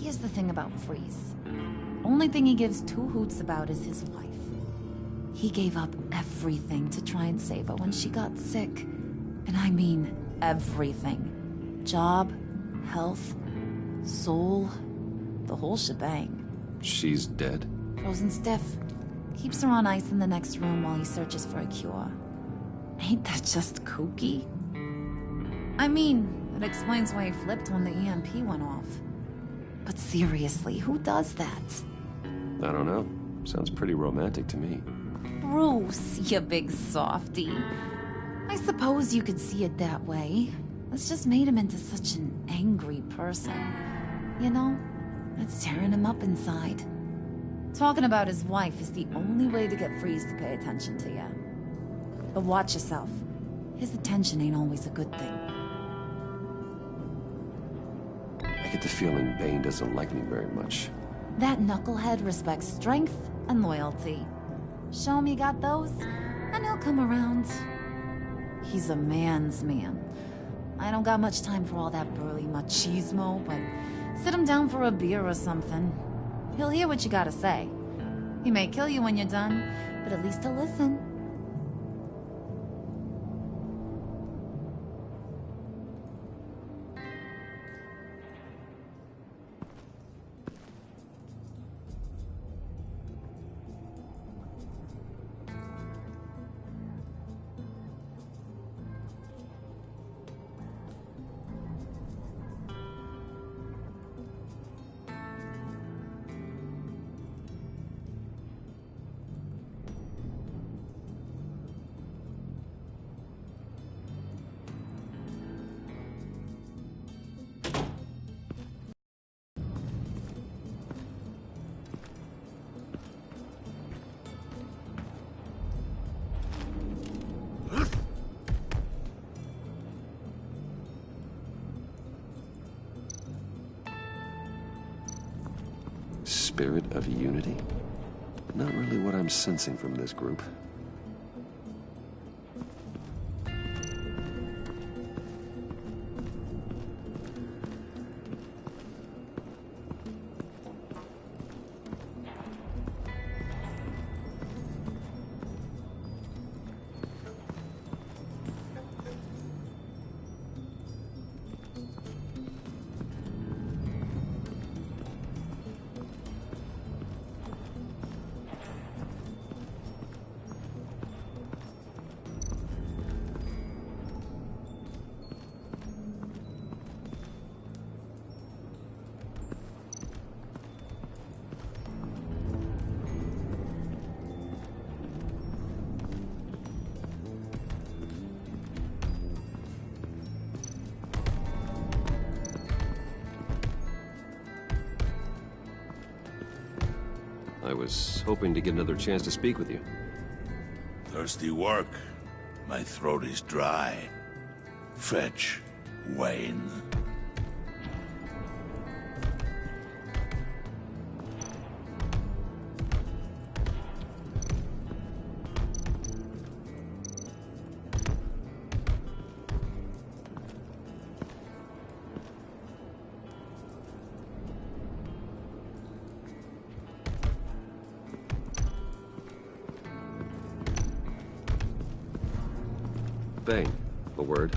Here's the thing about Freeze. Only thing he gives two hoots about is his wife. He gave up everything to try and save her when she got sick. And I mean everything. Job, health, soul, the whole shebang. She's dead? Frozen stiff. Keeps her on ice in the next room while he searches for a cure. Ain't that just kooky? I mean, it explains why he flipped when the EMP went off. But seriously, who does that? I don't know. Sounds pretty romantic to me. Bruce, you big softy. I suppose you could see it that way. It's just made him into such an angry person. You know, it's tearing him up inside. Talking about his wife is the only way to get Freeze to pay attention to you. But watch yourself. His attention ain't always a good thing. I get the feeling Bane doesn't like me very much. That knucklehead respects strength and loyalty. Show him you got those, and he'll come around. He's a man's man. I don't got much time for all that burly machismo, but sit him down for a beer or something. He'll hear what you gotta say. He may kill you when you're done, but at least he'll listen. Spirit of unity? Not really what I'm sensing from this group. I was hoping to get another chance to speak with you. Thirsty work. My throat is dry. Fetch Wayne. Bane, a word.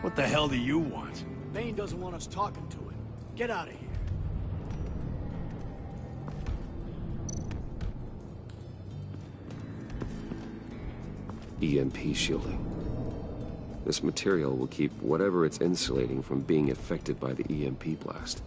What the hell do you want? Bane doesn't want us talking to him. Get out of here. EMP shielding. This material will keep whatever it's insulating from being affected by the EMP blast.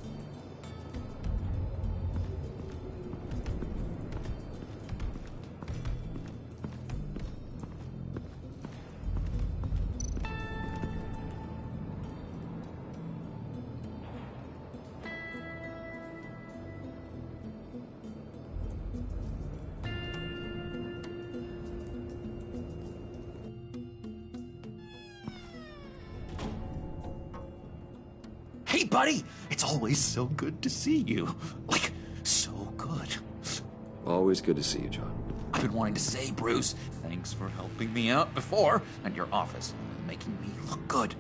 Hey, buddy! It's always so good to see you. Like, so good. Always good to see you, John. I've been wanting to say, Bruce, thanks for helping me out before at your office, making me look good.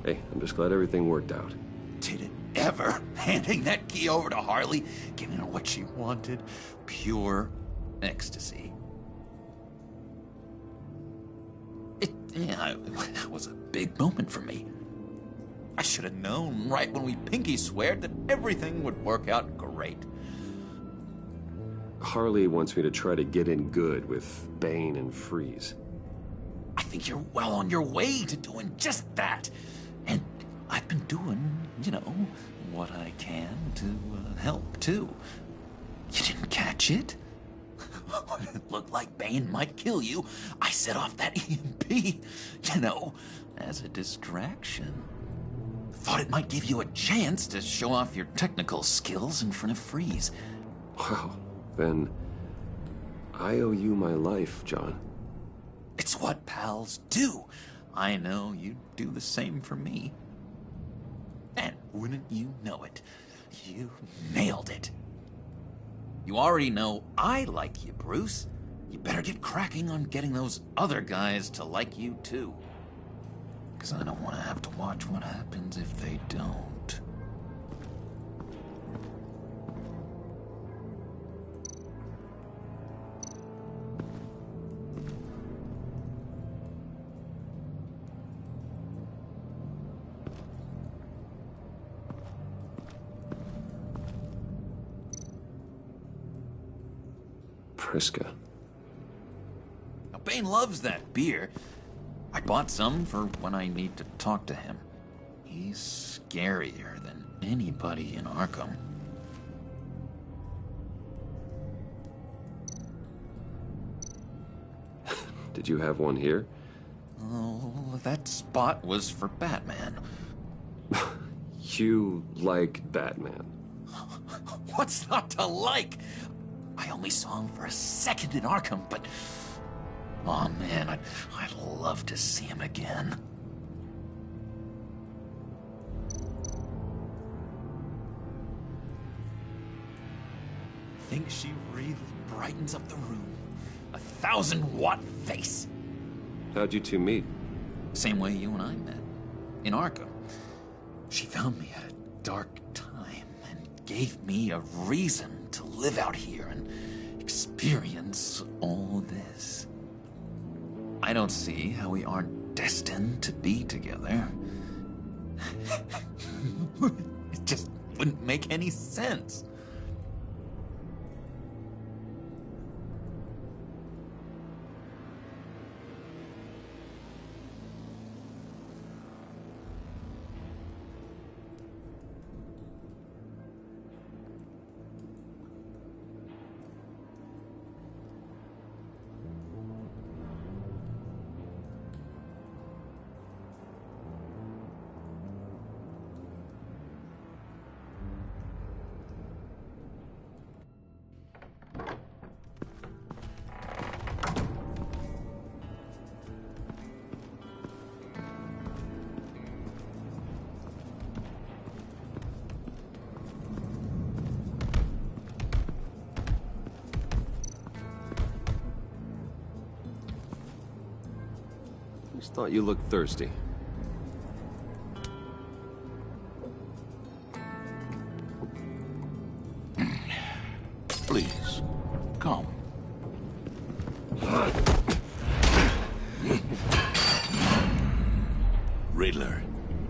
Hey, I'm just glad everything worked out. Did it ever? Handing that key over to Harley, giving her what she wanted. Pure ecstasy. It was a big moment for me. I should have known right when we pinky sweared that everything would work out great. Harley wants me to try to get in good with Bane and Freeze. I think you're well on your way to doing just that. And I've been doing, what I can to help, too. You didn't catch it? It looked like Bane might kill you. I set off that EMP, as a distraction. Thought it might give you a chance to show off your technical skills in front of Freeze. Wow, then I owe you my life, John. It's what pals do. I know you'd do the same for me. And wouldn't you know it, you nailed it. You already know I like you, Bruce. You better get cracking on getting those other guys to like you, too. Because I don't want to have to watch what happens if they don't. Priska. Now, Bane loves that beer. I bought some for when I need to talk to him. He's scarier than anybody in Arkham. Did you have one here? Oh, that spot was for Batman. You like Batman? What's not to like? I only saw him for a second in Arkham, but... oh man, I'd love to see him again. Think she really brightens up the room. 1,000-watt face. How'd you two meet? Same way you and I met. In Arkham. She found me at a dark time and gave me a reason to live out here and experience all this. I don't see how we aren't destined to be together. It just wouldn't make any sense. Thought you looked thirsty. Please, come. Riddler,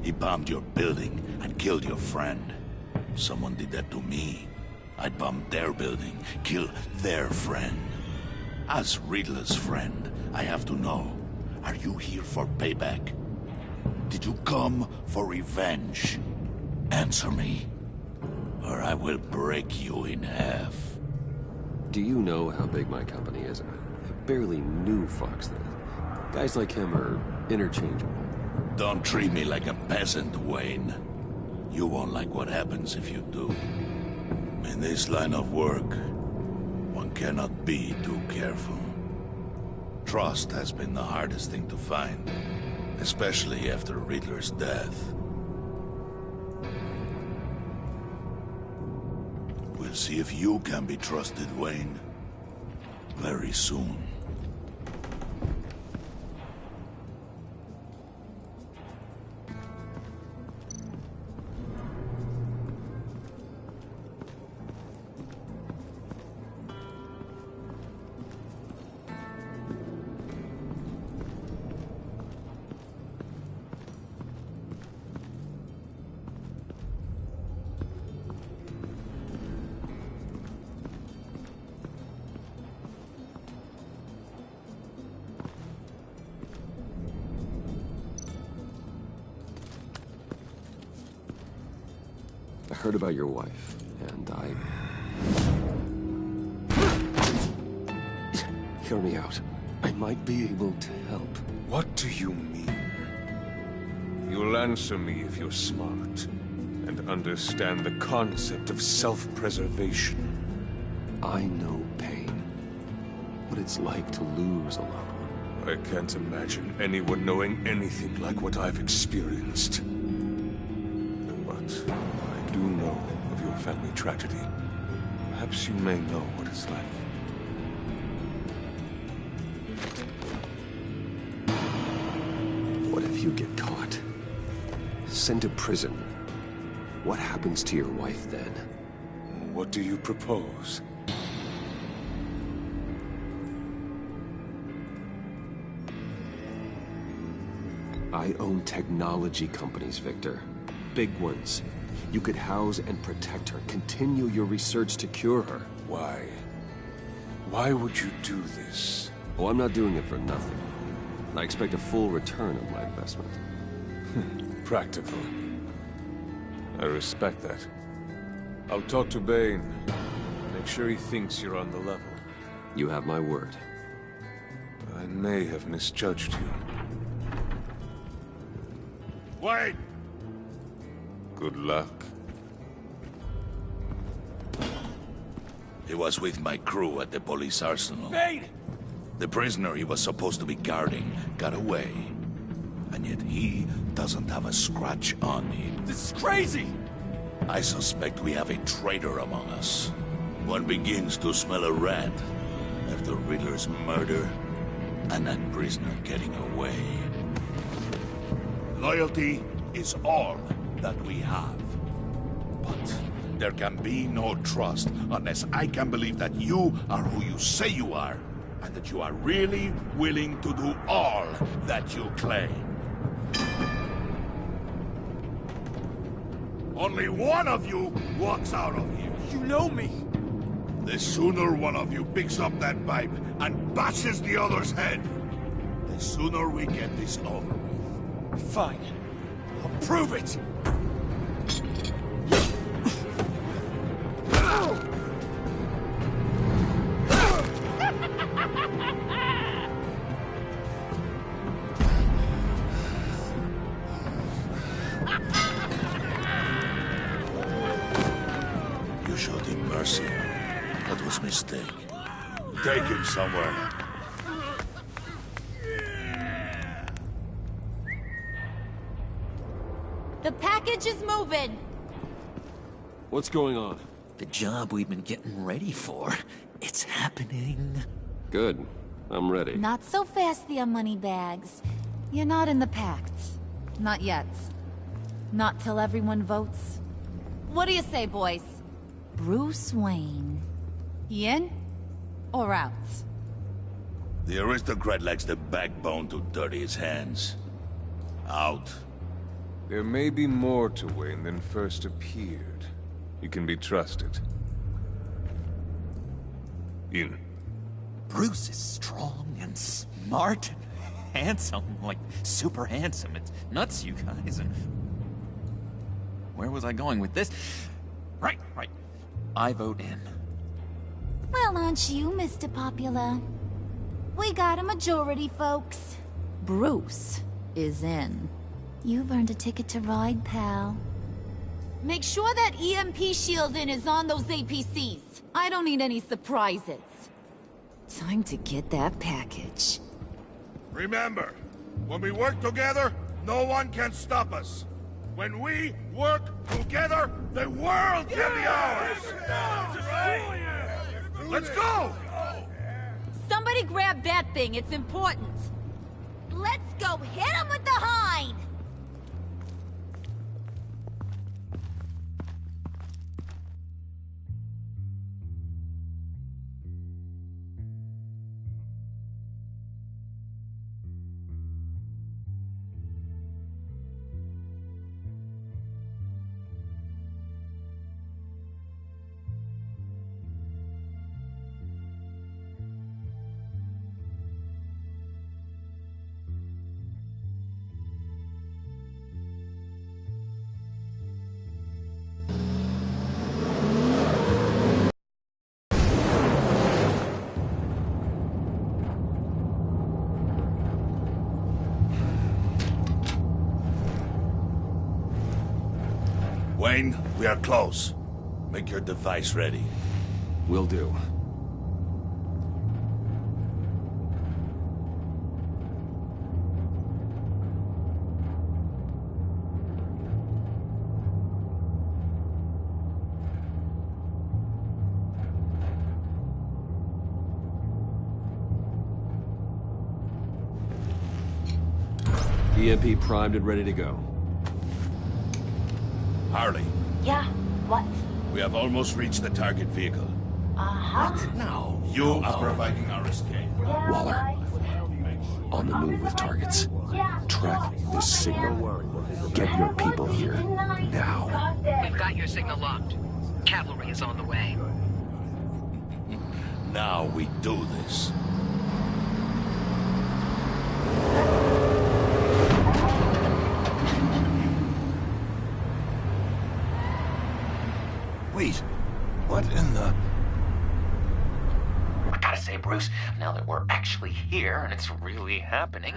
he bombed your building and killed your friend. Someone did that to me. I'd bomb their building, kill their friend. As Riddler's friend, I have to know, are you here for payback? Did you come for revenge? Answer me, or I will break you in half. Do you know how big my company is? I barely knew Fox then. Guys like him are interchangeable. Don't treat me like a peasant, Wayne. You won't like what happens if you do. In this line of work, one cannot be too careful. Trust has been the hardest thing to find, especially after Riddler's death. We'll see if you can be trusted, Wayne, very soon. I heard about your wife, and Hear me out. I might be able to help. What do you mean? You'll answer me if you're smart, and understand the concept of self-preservation. I know pain. What it's like to lose a loved one. I can't imagine anyone knowing anything like what I've experienced. But I do know of your family tragedy. Perhaps you may know what it's like. What if you get caught? Sent to prison? What happens to your wife then? What do you propose? I own technology companies, Victor. Big ones. You could house and protect her, continue your research to cure her. Why? Why would you do this? Oh, I'm not doing it for nothing. I expect a full return on my investment. Practical. I respect that. I'll talk to Bane. Make sure he thinks you're on the level. You have my word. I may have misjudged you. Wait! Good luck. He was with my crew at the police arsenal. Bane! The prisoner he was supposed to be guarding got away. And yet he doesn't have a scratch on him. This is crazy! I suspect we have a traitor among us. One begins to smell a rat after Riddler's murder and that prisoner getting away. Loyalty is all that we have. But there can be no trust unless I can believe that you are who you say you are, and that you are really willing to do all that you claim. Only one of you walks out of here. You know me. The sooner one of you picks up that pipe and bashes the other's head, the sooner we get this over with. Fine. I'll prove it! You showed him mercy. That was a mistake. Take him somewhere. The package is moving! What's going on? The job we've been getting ready for. It's happening. Good. I'm ready. Not so fast, the money bags. You're not in the pact. Not yet. Not till everyone votes. What do you say, boys? Bruce Wayne. In or out? The aristocrat lacks the backbone to dirty his hands. Out. There may be more to Wayne than first appeared. He can be trusted. In. Bruce is strong and smart and handsome, like super handsome. It's nuts, you guys. And where was I going with this? Right. I vote in. Well, aren't you, Mr. Popular? We got a majority, folks. Bruce is in. You've earned a ticket to ride, pal. Make sure that EMP shielding is on those APCs. I don't need any surprises. Time to get that package. Remember, when we work together, no one can stop us. When we work together, the world can be ours! Let's go! Somebody grab that thing, it's important. Let's go hit him with the hind! Wayne, we are close. Make your device ready. Will do. EMP primed and ready to go. Harley. Yeah, what? We have almost reached the target vehicle. What? No. You are providing our escape. Waller. On the move with targets. Track this signal. Get your people here. Now. We've got your signal locked. Cavalry is on the way. Now we do this. Wait, what in the... I gotta say, Bruce, now that we're actually here and it's really happening,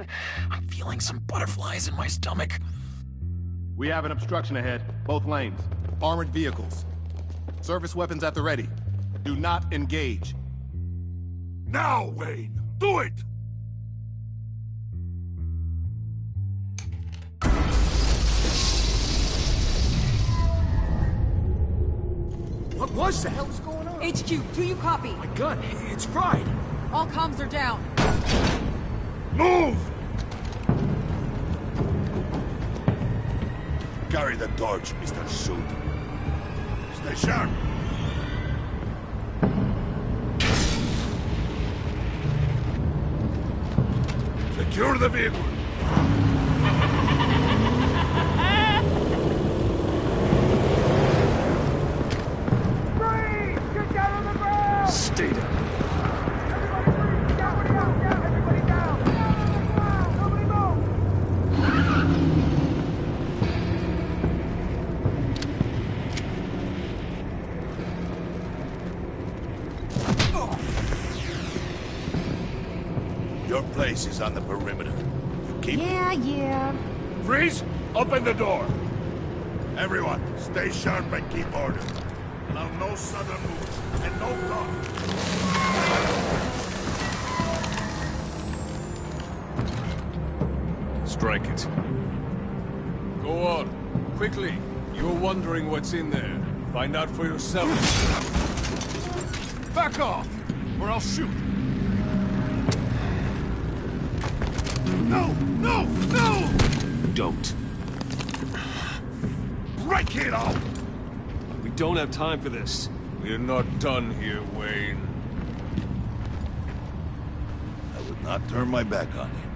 I'm feeling some butterflies in my stomach. We have an obstruction ahead, both lanes. Armored vehicles. Service weapons at the ready. Do not engage. Now, Wayne! Do it! What was that? What the hell's going on? HQ, do you copy? My gun, it's fried. All comms are down. Move! Carry the torch, Mr. Suit. Stay sharp. Secure the vehicle. Stay down. Your place is on the perimeter. You keep... Yeah. Freeze! Open the door! Everyone, stay sharp and keep order. Allow no sudden moves, and no talk. Strike it. Go on. Quickly. You're wondering what's in there. Find out for yourself. Back off, or I'll shoot. No! No! No! Don't. Break it out! We don't have time for this. We're not done here, Wayne. I would not turn my back on him.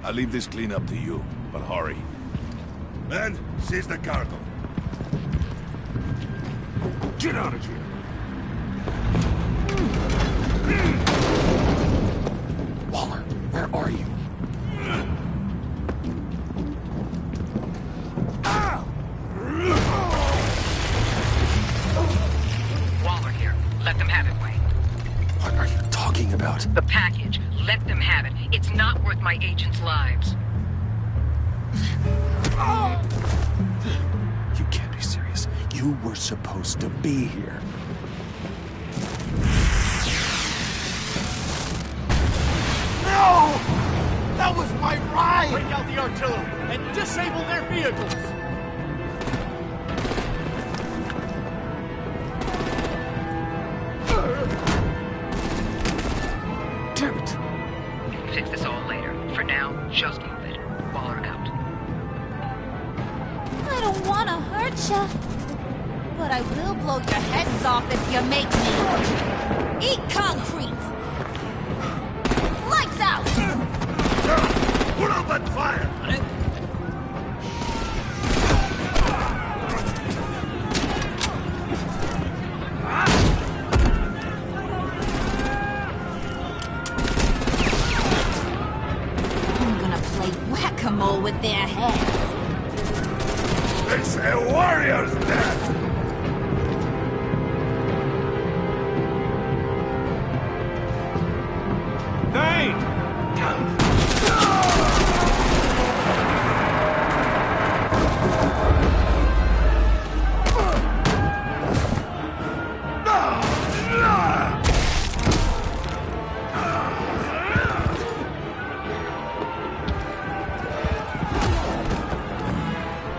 I'll leave this cleanup to you, but hurry. Men, seize the cargo. Get out of here! Waller, where are you? Waller here. Let them have it, Wayne. What are you talking about? The package. Let them have it. It's not worth my agents' lives. You can't be serious. You were supposed to be here. No! That was my ride! Break out the artillery and disable their vehicles! Damn it! You can fix this all later. For now, just move it. Waller out. I don't want to hurt ya, but I will blow your heads off if you make me. Eat concrete! Lights out! Put out that fire! I'm gonna play whack-a-mole with their heads. It's a warrior's death! Bane!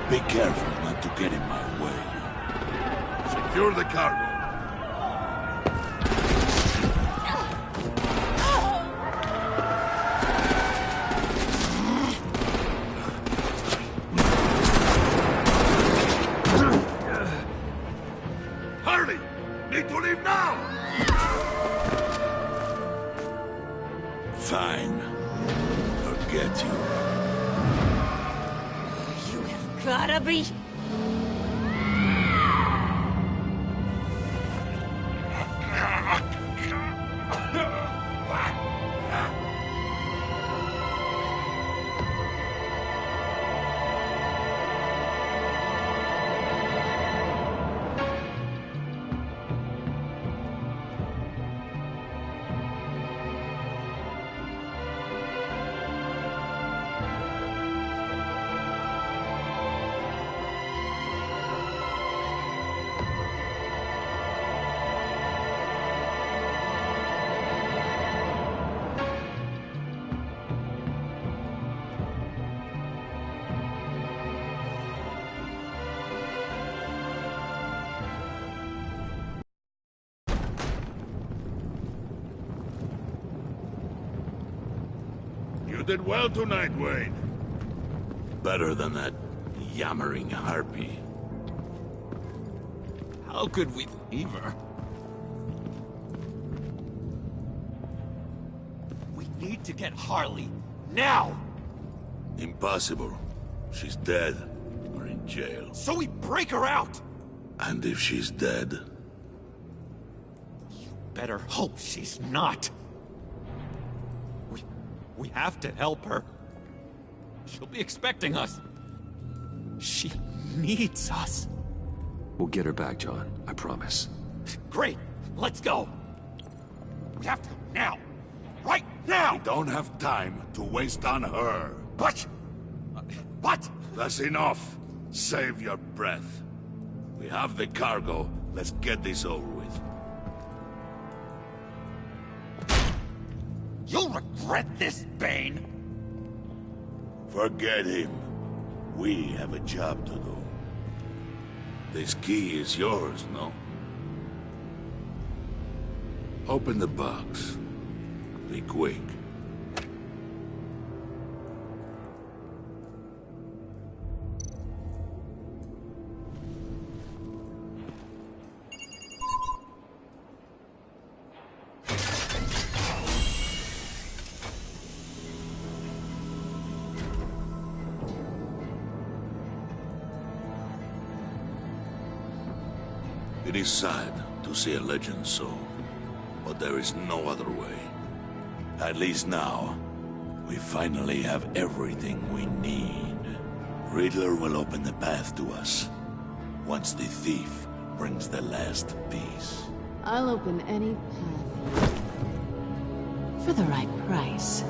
Be careful not to get in my way. Secure the cargo. Harley! Need to leave now! Fine. Forget you. Gotta be... You did well tonight, Wayne. Better than that yammering harpy. How could we leave her? We need to get Harley, now! Impossible. She's dead, or in jail. So we break her out! And if she's dead? Better hope she's not. We have to help her. She'll be expecting us. She needs us. We'll get her back, John. I promise. Great. Let's go. We have to now. Right now! We don't have time to waste on her. But... That's enough. Save your breath. We have the cargo. Let's get this over with. You'll regret this, Bane! Forget him. We have a job to do. This key is yours, no? Open the box. Be quick. It is sad to see a legend so, but there is no other way. At least now, we finally have everything we need. Riddler will open the path to us, once the thief brings the last piece. I'll open any path for the right price.